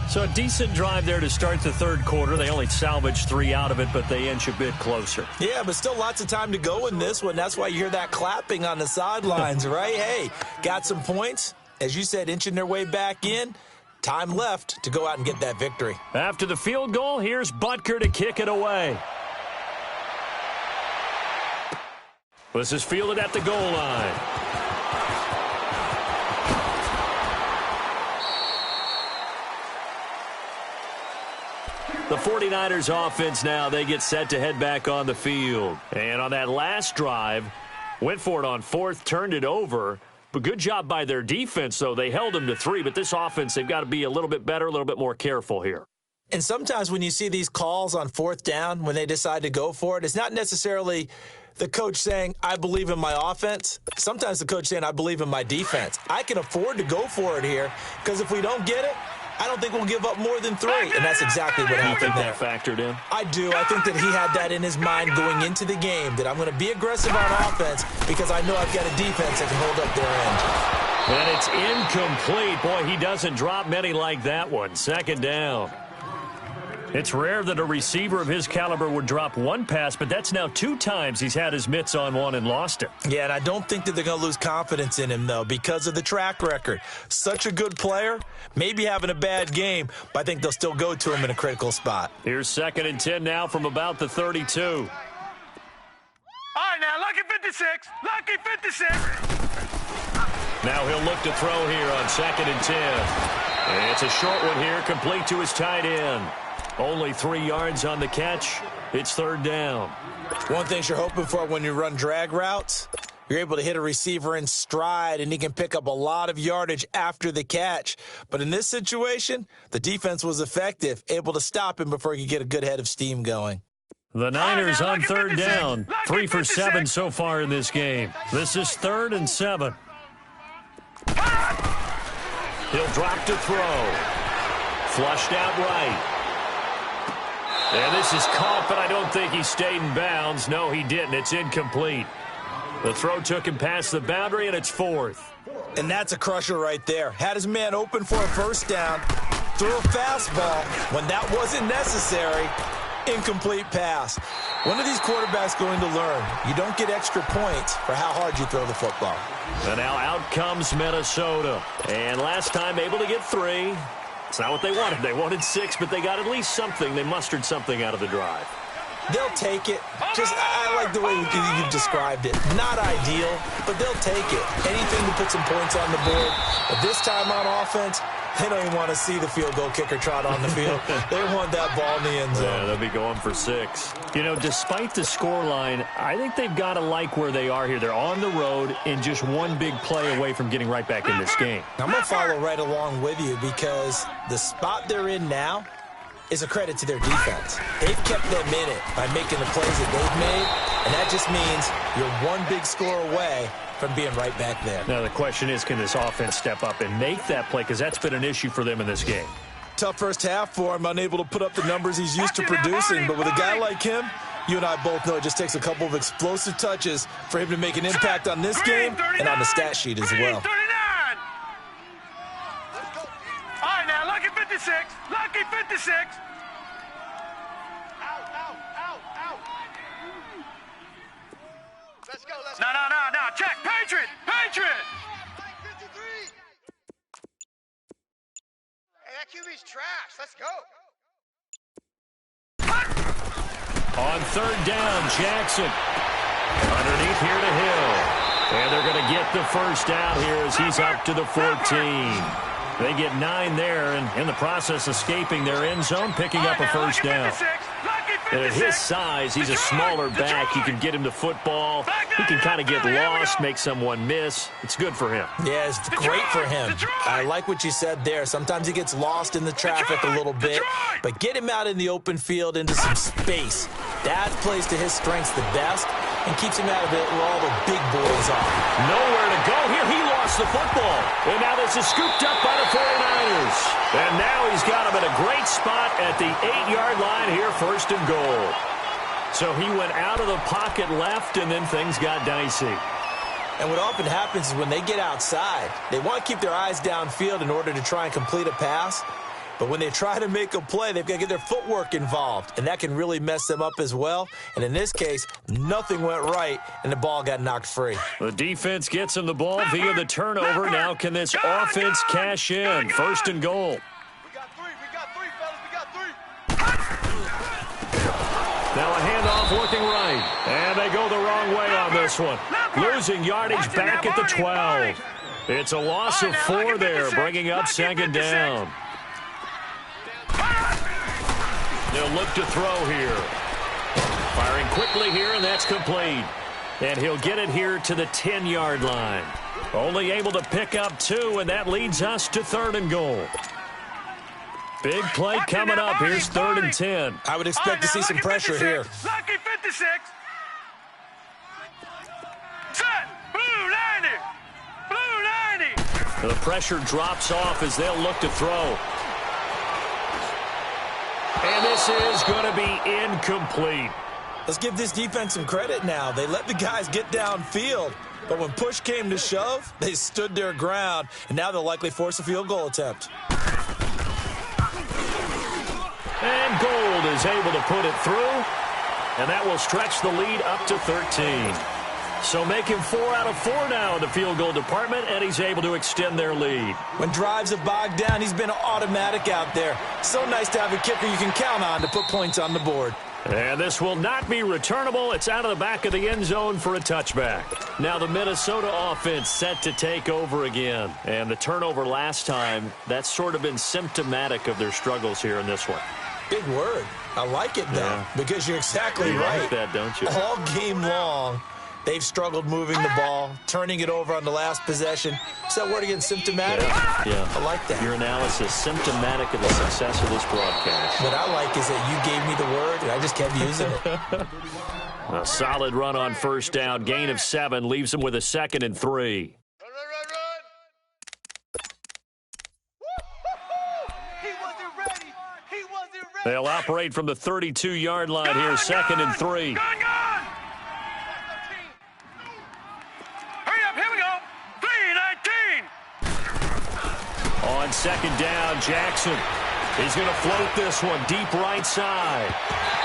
So a decent drive there to start the 3rd quarter. They only salvaged 3 out of it, but they inch a bit closer. Yeah, but still lots of time to go in this one. That's why you hear that clapping on the sidelines, right? Hey, got some points. As you said, inching their way back in. Time left to go out and get that victory. After the field goal, here's Butker to kick it away. This is fielded at the goal line. The 49ers offense now, they get set to head back on the field. And on that last drive, went for it on 4th, turned it over. But good job by their defense, though. They held them to 3, but this offense, they've got to be a little bit better, a little bit more careful here. And sometimes when you see these calls on 4th down, when they decide to go for it, it's not necessarily the coach saying, I believe in my offense. Sometimes the coach saying, I believe in my defense. I can afford to go for it here because if we don't get it, I don't think we'll give up more than 3. And that's exactly what happened there. You think that factored in? I do. I think that he had that in his mind going into the game, that I'm going to be aggressive on offense because I know I've got a defense that can hold up their end. And it's incomplete. Boy, he doesn't drop many like that one. 2nd down. It's rare that a receiver of his caliber would drop one pass, but that's now 2 times he's had his mitts on one and lost it. Yeah, and I don't think that they're going to lose confidence in him, though, because of the track record. Such a good player, maybe having a bad game, but I think they'll still go to him in a critical spot. Here's 2nd and 10 now from about the 32. All right, now, lucky 56. Lucky 56. Now he'll look to throw here on 2nd and 10. And it's a short one here, complete to his tight end. Only 3 yards on the catch. It's 3rd down. One thing you're hoping for when you run drag routes, you're able to hit a receiver in stride, and he can pick up a lot of yardage after the catch. But in this situation, the defense was effective, able to stop him before he could get a good head of steam going. The Niners on 3rd down. 3 for 7 so far in this game. This is 3rd and 7. He'll drop to throw. Flushed out right. And this is caught, but I don't think he stayed in bounds. No, he didn't. It's incomplete. The throw took him past the boundary, and it's 4th. And that's a crusher right there. Had his man open for a 1st down. Threw a fastball when that wasn't necessary. Incomplete pass. When are these quarterbacks going to learn? You don't get extra points for how hard you throw the football. And now out comes Minnesota. And last time able to get 3. It's not what they wanted. They wanted 6, but they got at least something. They mustered something out of the drive. They'll take it. I like the way you described it. Not ideal, but they'll take it. Anything to put some points on the board. But this time on offense, they don't even want to see the field goal kicker trot on the field. They want that ball in the end zone. Yeah, they'll be going for 6. You know, despite the scoreline, I think they've got to like where they are here. They're on the road and just one big play away from getting right back in this game. I'm going to follow right along with you because the spot they're in now, is a credit to their defense. They've kept them in it by making the plays that they've made, and that just means you're one big score away from being right back there. Now the question is, can this offense step up and make that play? Because that's been an issue for them in this game. Tough first half for him, unable to put up the numbers he's used to producing. But with a guy like him, you and I both know it just takes a couple of explosive touches for him to make an impact on this game and on the stat sheet as well. All right, now, lucky 56. Lucky 56. Let's go, let's No. Check. Patriot. Patriot. 53. Hey, that QB's trash. Let's go. On third down, Jackson. Underneath here to Hill. And they're going to get the first down here as he's up to the 14. They get 9 there, and in the process escaping their end zone, picking up a first down. And at his size, he's a smaller back. You can get him to football. He can kind of get lost, make someone miss. It's good for him. Yeah, it's great for him. I like what you said there. Sometimes he gets lost in the traffic a little bit, but get him out in the open field into some space. That plays to his strengths the best and keeps him out of it where all the big boys are. Nowhere to go here. He lost the football. And now this is scooped up by the 49ers. And now he's got him at a great spot at the 8-yard line here, first and goal. So he went out of the pocket left, and then things got dicey. And what often happens is when they get outside, they want to keep their eyes downfield in order to try and complete a pass. But when they try to make a play, they've got to get their footwork involved, and that can really mess them up as well. And in this case, nothing went right, and the ball got knocked free. The defense gets him the ball via the turnover. Now can this offense cash in? First and goal. We got three, fellas. We got three. Now a handoff looking right. And they go the wrong way on this one. Losing yardage back at the 12. It's a loss of 4 there, bringing up second down. They'll look to throw here. Firing quickly here, and that's complete. And he'll get it here to the 10-yard line. Only able to pick up 2, and that leads us to third and goal. Big play coming up. Here's third and 10. I would expect to see some pressure here. Lucky 56. Set. Blue 90. Blue 90. The pressure drops off as they'll look to throw. And this is going to be incomplete. Let's give this defense some credit now. They let the guys get downfield, but when push came to shove, they stood their ground, and now they'll likely force a field goal attempt. And Gold is able to put it through, and that will stretch the lead up to 13. So making 4 out of 4 now in the field goal department, and he's able to extend their lead. When drives have bogged down, he's been automatic out there. So nice to have a kicker you can count on to put points on the board. And this will not be returnable. It's out of the back of the end zone for a touchback. Now the Minnesota offense set to take over again. And the turnover last time, that's sort of been symptomatic of their struggles here in this one. Big word. I like it, though, because you're exactly right. You like that, don't you? All game long, they've struggled moving the ball, turning it over on the last possession. Is that word again, symptomatic? Yeah. I like that. Your analysis, symptomatic of the success of this broadcast. What I like is that you gave me the word, and I just kept using it. A solid run on first down. Gain of 7 leaves them with a 2nd and 3. Run. He wasn't ready. He wasn't ready. They'll operate from the 32-yard line here, 2nd and 3. Gone. Hurry up, here we go. 3:19. On second down, Jackson. He's going to float this one deep right side.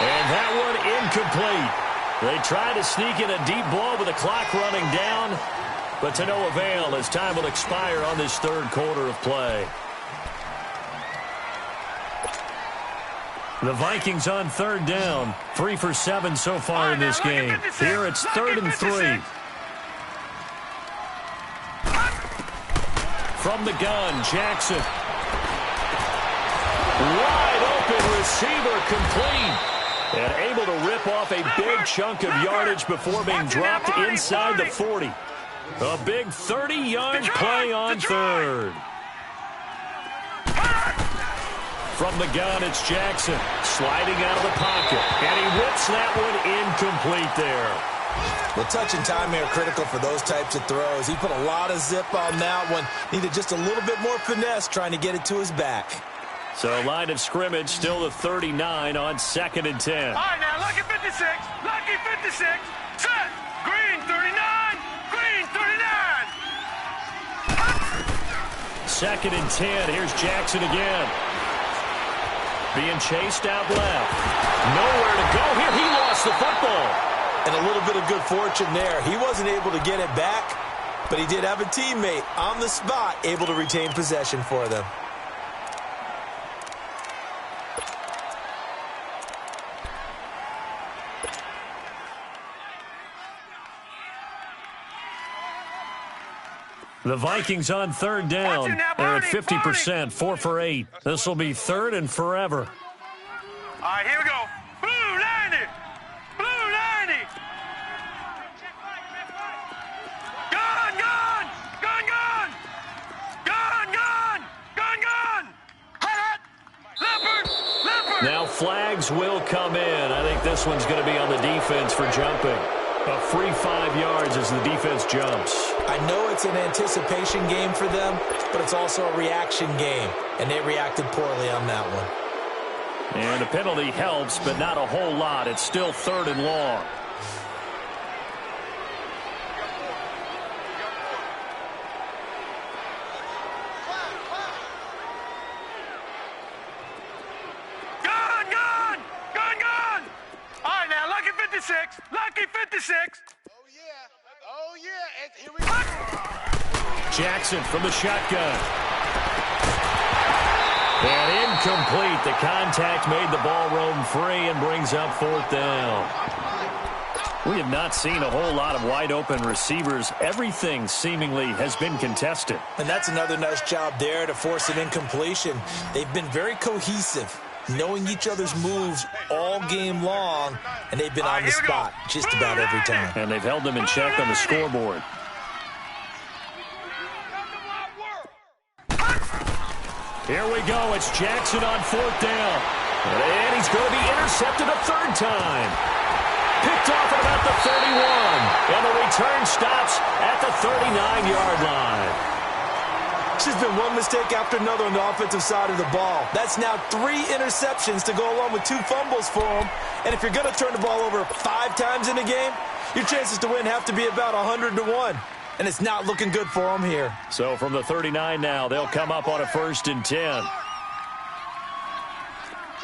And that one incomplete. They tried to sneak in a deep ball with the clock running down, but to no avail as time will expire on this third quarter of play. The Vikings on third down, 3 for 7 so far in this game. Here it's 3rd and 3. From the gun, Jackson. Wide open receiver, complete. And able to rip off a big chunk of yardage before being dropped inside the 40. A big 30-yard play on third. From the gun, it's Jackson sliding out of the pocket. And he whips that one incomplete there. Well, touch and time are critical for those types of throws. He put a lot of zip on that one. Needed just a little bit more finesse trying to get it to his back. So line of scrimmage still the 39 on 2nd and 10. All right, now, lucky 56. Lucky 56. Set. Green 39. Green 39. 2nd and 10. Here's Jackson again. Being chased out left. Nowhere to go here. He lost the football. And a little bit of good fortune there. He wasn't able to get it back, but he did have a teammate on the spot able to retain possession for them. The Vikings on 3rd down. They're at 50%, 4 for 8. This will be 3rd and forever. All right, here we go. Blue 90. Blue 90. Gun, gun. Gun, gun. Gun, gun. Gun, gun. Hot. Leopard. Leopard. Now flags will come in. I think this one's going to be on the defense for jumping. A free 5 yards as the defense jumps. I know it's an anticipation game for them, but it's also a reaction game, and they reacted poorly on that one. And a penalty helps, but not a whole lot. It's still 3rd and long. Gun, gun. Gun, gun. All right, now, lucky 56. Lucky 56. Oh, yeah. And here we go. Jackson from the shotgun. And incomplete. The contact made the ball roam free and brings up 4th down. We have not seen a whole lot of wide-open receivers. Everything seemingly has been contested. And that's another nice job there to force an incompletion. They've been very cohesive, knowing each other's moves all game long, and they've been on the spot just about every time. And they've held them in check on the scoreboard. Here we go. It's Jackson on 4th down. And he's going to be intercepted a 3rd time. Picked off at about the 31. And the return stops at the 39-yard line. It's just been one mistake after another on the offensive side of the ball. That's now 3 interceptions to go along with 2 fumbles for him. And if you're going to turn the ball over 5 times in a game, your chances to win have to be about 100 to 1. And it's not looking good for him here. So from the 39 now, they'll come up on a 1st and 10.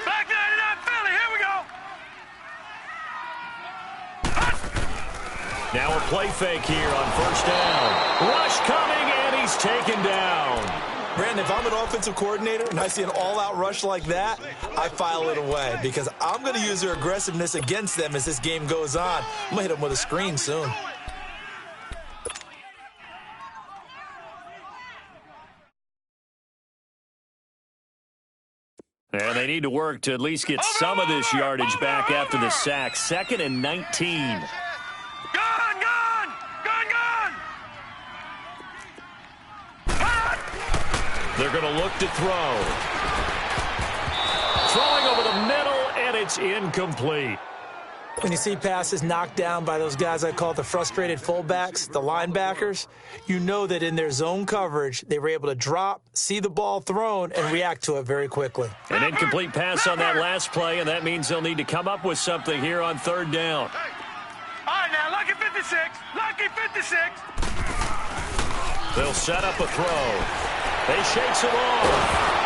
Back 99 Philly, here we go. Now a play fake here on 1st down. Rush coming, and he's taken down. Brandon, if I'm an offensive coordinator and I see an all-out rush like that, I file it away because I'm going to use their aggressiveness against them as this game goes on. I'm going to hit them with a screen soon. And they need to work to at least get some of this yardage back after the sack. 2nd and 19. Gun, gun. Gun, gun. They're going to look to throw. Throwing over the middle, and it's incomplete. When you see passes knocked down by those guys I call the frustrated fullbacks, the linebackers, you know that in their zone coverage, they were able to drop, see the ball thrown, and react to it very quickly. An incomplete pass on that last play, and that means they'll need to come up with something here on 3rd down. All right, now, lucky 56. Lucky 56. They'll set up a throw. They shakes it off.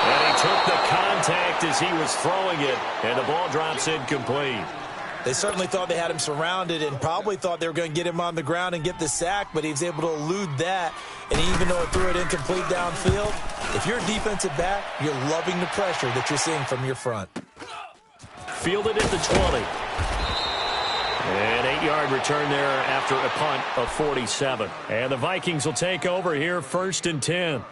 And he took the contact as he was throwing it, and the ball drops incomplete. They certainly thought they had him surrounded and probably thought they were going to get him on the ground and get the sack, but he was able to elude that. And even though it threw it incomplete downfield, if you're a defensive back, you're loving the pressure that you're seeing from your front. Fielded at the 20. An 8-yard return there after a punt of 47. And the Vikings will take over here 1st and 10.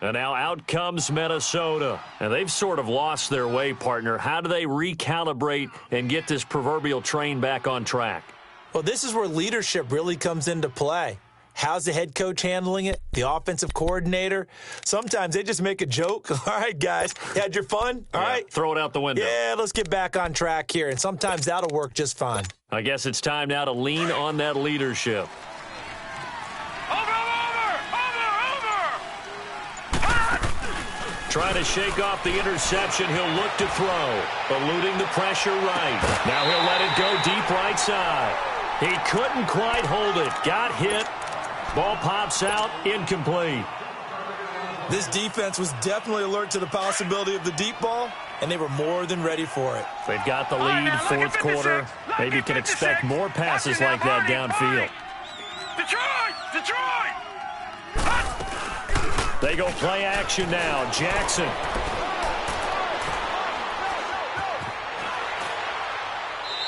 And now out comes Minnesota. And they've sort of lost their way, partner. How do they recalibrate and get this proverbial train back on track? Well, this is where leadership really comes into play. How's the head coach handling it? The offensive coordinator? Sometimes they just make a joke. All right, guys, you had your fun? All right. Throw it out the window. Yeah, let's get back on track here, and sometimes that'll work just fine. I guess it's time now to lean on that leadership. Trying to shake off the interception. He'll look to throw, eluding the pressure right. Now he'll let it go deep right side. He couldn't quite hold it. Got hit. Ball pops out, incomplete. This defense was definitely alert to the possibility of the deep ball, and they were more than ready for it. They've got the lead, fourth quarter. Maybe you can expect more passes like that downfield. Detroit! They go play action now. Jackson.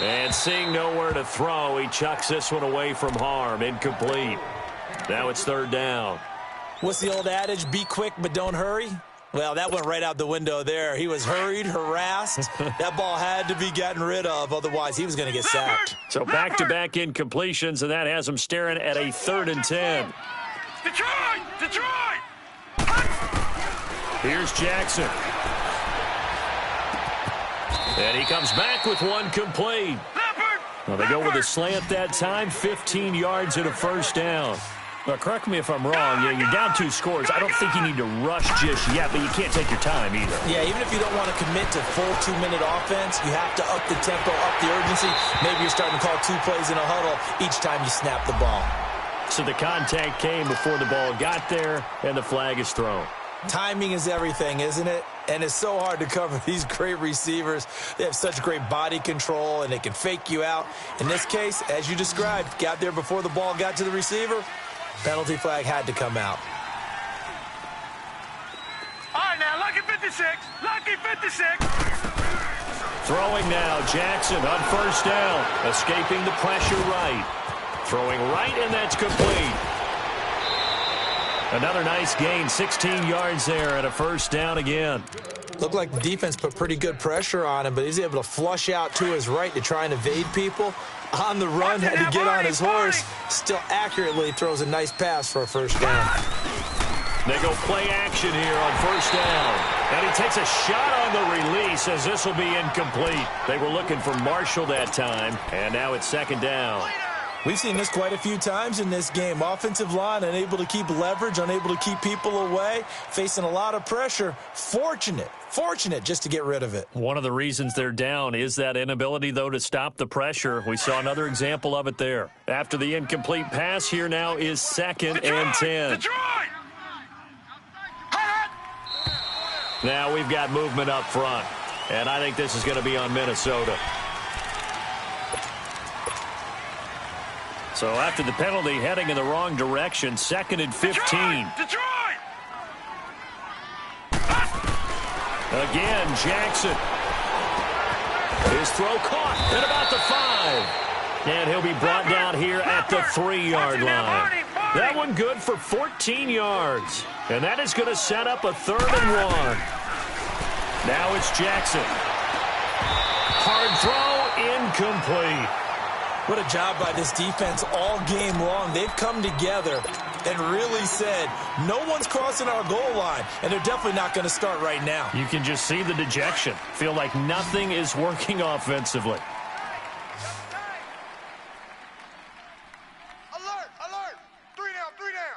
And seeing nowhere to throw, he chucks this one away from harm. Incomplete. Now it's third down. What's the old adage? Be quick, but don't hurry? Well, that went right out the window there. He was hurried, harassed. That ball had to be gotten rid of, otherwise he was going to get sacked. So back-to-back incompletions, and that has him staring at a 3rd and 10. Detroit! Here's Jackson. And he comes back with one complete. Well, they go with a slant that time, 15 yards and a first down. Now, correct me if I'm wrong. You're down 2 scores. I don't think you need to rush just yet, but you can't take your time either. Yeah, even if you don't want to commit to full 2-minute offense, you have to up the tempo, up the urgency. Maybe you're starting to call 2 plays in a huddle each time you snap the ball. So the contact came before the ball got there, and the flag is thrown. Timing is everything, isn't it? And it's so hard to cover these great receivers. They have such great body control, and they can fake you out. In this case, as you described, got there before the ball got to the receiver. Penalty flag had to come out. All right, now, lucky 56. Throwing now, Jackson on first down, escaping the pressure right. Throwing right, and that's complete. Another nice gain, 16 yards there, and a first down again. Looked like the defense put pretty good pressure on him, but he's able to flush out to his right to try and evade people. On the run, had to get on his horse. Still accurately throws a nice pass for a first down. They go play action here on first down. And he takes a shot on the release as this will be incomplete. They were looking for Marshall that time, and now it's second down. We've seen this quite a few times in this game. Offensive line unable to keep leverage, unable to keep people away, facing a lot of pressure. Fortunate just to get rid of it. One of the reasons they're down is that inability, though, to stop the pressure. We saw another example of it there. After the incomplete pass, here now is 2nd and 10. Now we've got movement up front, and I think this is going to be on Minnesota. So after the penalty, heading in the wrong direction, 2nd and 15. Detroit! Again, Jackson. His throw caught at about the 5. And he'll be brought down here at the 3-yard line. That one good for 14 yards. And that is going to set up a 3rd and 1. Now it's Jackson. Hard throw, incomplete. What a job by this defense all game long. They've come together and really said, no one's crossing our goal line, and they're definitely not going to start right now. You can just see the dejection. Feel like nothing is working offensively. Alert! 3 down!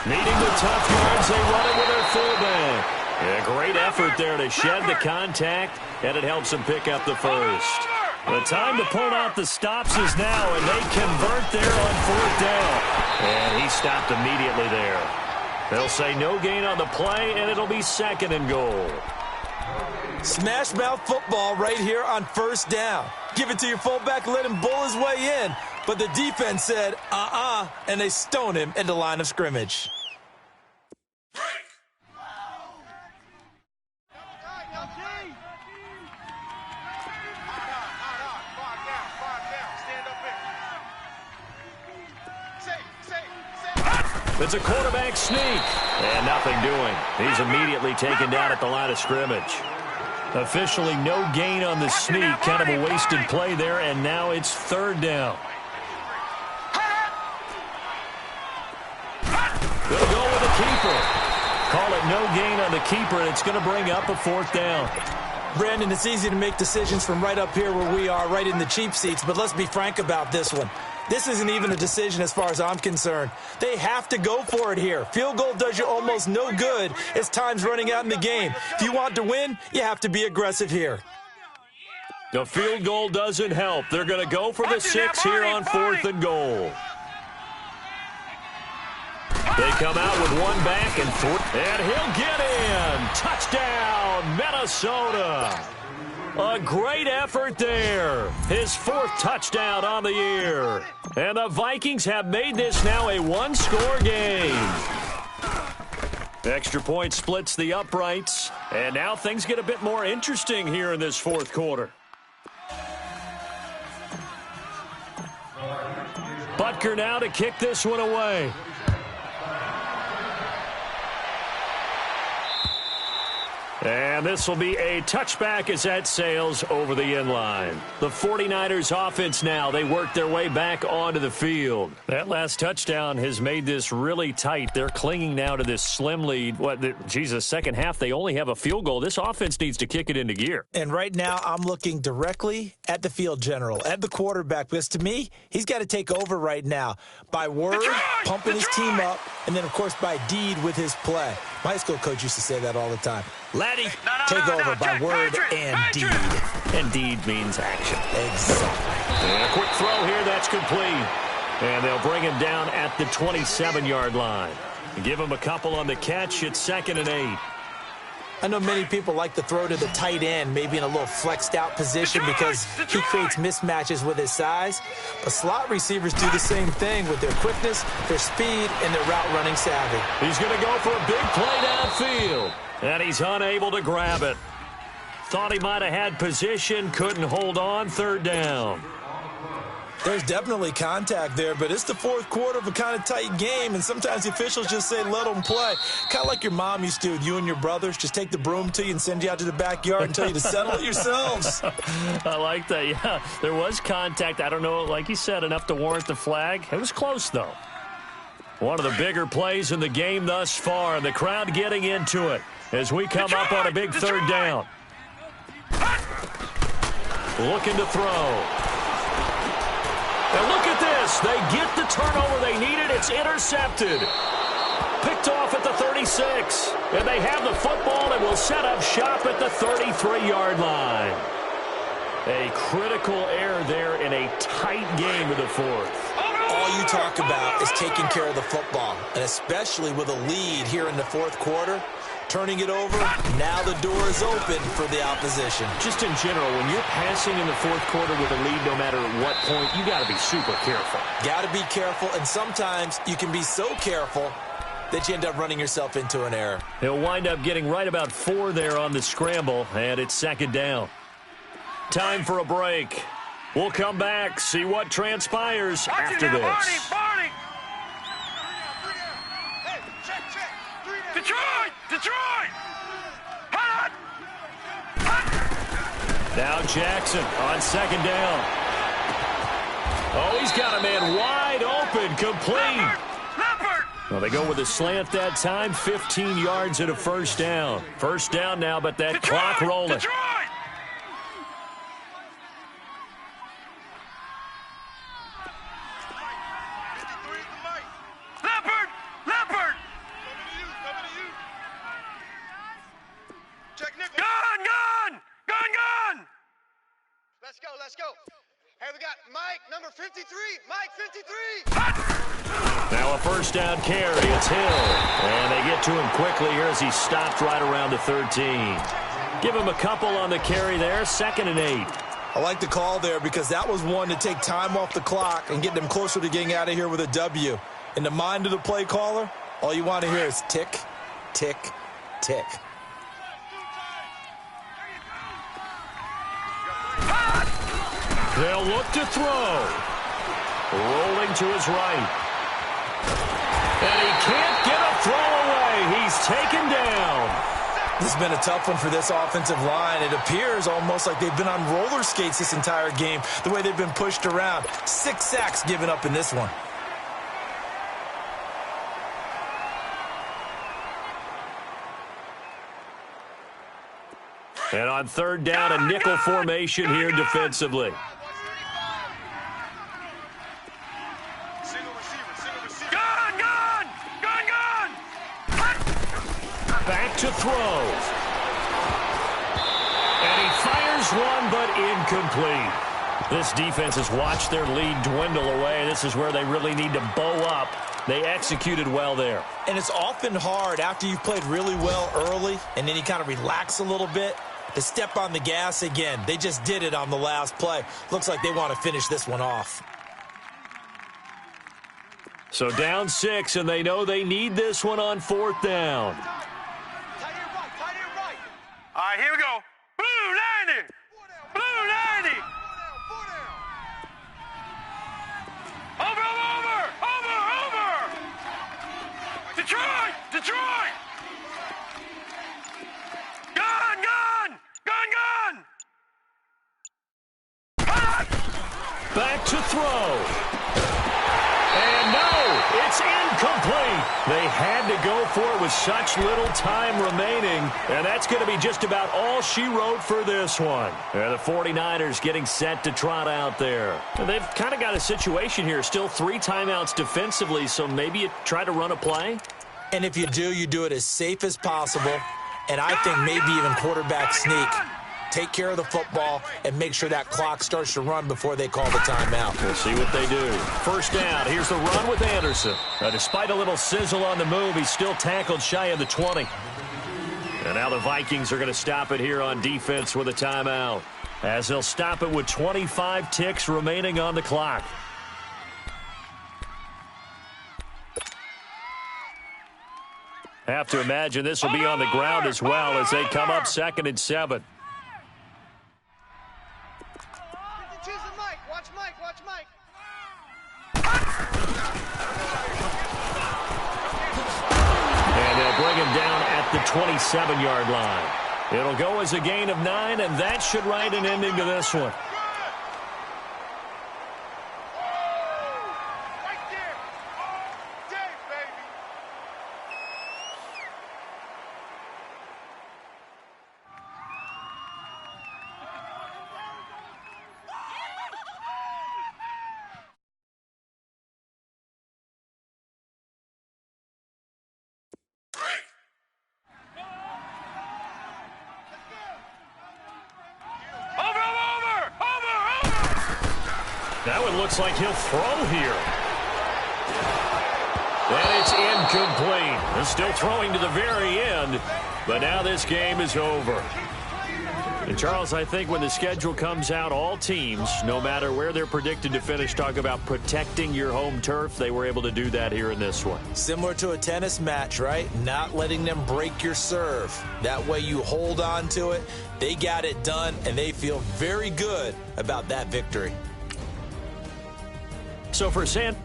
Needing the tough yards, they run it with their fullback. Yeah, great effort there to shed the contact, and it helps them pick up the first. The time to pull out the stops is now, and they convert there on 4th down. And he stopped immediately there. They'll say no gain on the play, and it'll be 2nd and goal. Smash mouth football right here on 1st down. Give it to your fullback, let him bull his way in. But the defense said, and they stone him in the line of scrimmage. It's a quarterback sneak, and nothing doing. He's immediately taken down at the line of scrimmage. Officially no gain on the sneak. Kind of a wasted play there, and now it's third down. Gonna go with the keeper. Call it no gain on the keeper, and it's going to bring up a fourth down. Brandon, it's easy to make decisions from right up here where we are, right in the cheap seats, but let's be frank about this one. This isn't even a decision as far as I'm concerned. They have to go for it here. Field goal does you almost no good as time's running out in the game. If you want to win, you have to be aggressive here. The field goal doesn't help. They're going to go for the 6 here on 4th and goal. They come out with one back and he'll get in. Touchdown, Minnesota. A great effort there. His 4th touchdown on the year. And the Vikings have made this now a one-score game. Extra point splits the uprights. And now things get a bit more interesting here in this 4th quarter. Butker now to kick this one away. And this will be a touchback as that sails over the end line. The 49ers offense now, they work their way back onto the field. That last touchdown has made this really tight. They're clinging now to this slim lead. Second half, they only have a field goal. This offense needs to kick it into gear. And right now, I'm looking directly at the field general, at the quarterback, because to me, he's got to take over right now by word, pumping his team up, and then, of course, by deed with his play. My high school coach used to say that all the time. Laddie, take over by word and deed. And deed means action. Exactly. And a quick throw here, that's complete. And they'll bring him down at the 27-yard line. Give him a couple on the catch. It's 2nd and 8. I know many people like to throw to the tight end, maybe in a little flexed out position because he creates mismatches with his size. But slot receivers do the same thing with their quickness, their speed, and their route running savvy. He's going to go for a big play downfield. And he's unable to grab it. Thought he might have had position, couldn't hold on, 3rd down. There's definitely contact there, but it's the 4th quarter of a kind of tight game, and sometimes the officials just say, let them play. Kind of like your mom used to with you and your brothers. Just take the broom to you and send you out to the backyard and tell you to settle it yourselves. I like that, yeah. There was contact. I don't know, like you said, enough to warrant the flag. It was close, though. One of the bigger plays in the game thus far, and the crowd getting into it as we come up on a big 3rd down. Looking to throw. And look at this. They get the turnover they needed. It's intercepted. Picked off at the 36. And they have the football and will set up shop at the 33-yard line. A critical error there in a tight game in the 4th. All you talk about is taking care of the football, and especially with a lead here in the 4th quarter. Turning it over, now the door is open for the opposition. Just in general, when you're passing in the 4th quarter with a lead, no matter at what point, you got to be super careful. Got to be careful, and sometimes you can be so careful that you end up running yourself into an error. He'll wind up getting right about 4 there on the scramble, and it's 2nd down. Time for a break. We'll come back, see what transpires after this. Barney! Detroit! Hot! Now Jackson on 2nd down. Oh, he's got a man wide open, complete. Leopard! Well, they go with a slant that time, 15 yards and a 1st down. 1st down now, but that clock rolling. Detroit! Leopard! Gun! Let's go. Hey, we got Mike, number 53. Mike, 53. Now a 1st down carry. It's Hill. And they get to him quickly here as he stopped right around the 13. Give him a couple on the carry there. 2nd and 8. I like the call there because that was one to take time off the clock and get them closer to getting out of here with a W. In the mind of the play caller, all you want to hear is tick, tick, tick. They'll look to throw. Rolling to his right. And he can't get a throw away. He's taken down. This has been a tough one for this offensive line. It appears almost like they've been on roller skates this entire game, the way they've been pushed around. 6 sacks given up in this one. And on third down, a nickel formation here defensively. Back to throw. And he fires one, but incomplete. This defense has watched their lead dwindle away. This is where they really need to bow up. They executed well there. And it's often hard after you've played really well early and then you kind of relax a little bit to step on the gas again. They just did it on the last play. Looks like they want to finish this one off. So down 6, and they know they need this one on fourth down. All right, here we go. Blue 90. Blue 90. Over. Detroit. Gun. Back to throw. And no, it's incomplete. They had to go for it with such little time remaining, and that's going to be just about all she wrote for this one. And the 49ers getting set to trot out there. And they've kind of got a situation here, still 3 timeouts defensively, so maybe you try to run a play. And if you do, you do it as safe as possible, and I think maybe even quarterback sneak. Take care of the football and make sure that clock starts to run before they call the timeout. We'll see what they do. First down. Here's the run with Anderson. Despite a little sizzle on the move, he's still tackled shy of the 20. And now the Vikings are going to stop it here on defense with a timeout, as they'll stop it with 25 ticks remaining on the clock. Have to imagine this will be on the ground as well as they come up 2nd and 7. And they'll bring him down at the 27-yard line. It'll go as a gain of 9, and that should write an ending to this one. That one looks like he'll throw here. And it's incomplete. They're still throwing to the very end, but now this game is over. And Charles, I think when the schedule comes out, all teams, no matter where they're predicted to finish, talk about protecting your home turf. They were able to do that here in this one. Similar to a tennis match, right? Not letting them break your serve. That way you hold on to it. They got it done, and they feel very good about that victory. So for San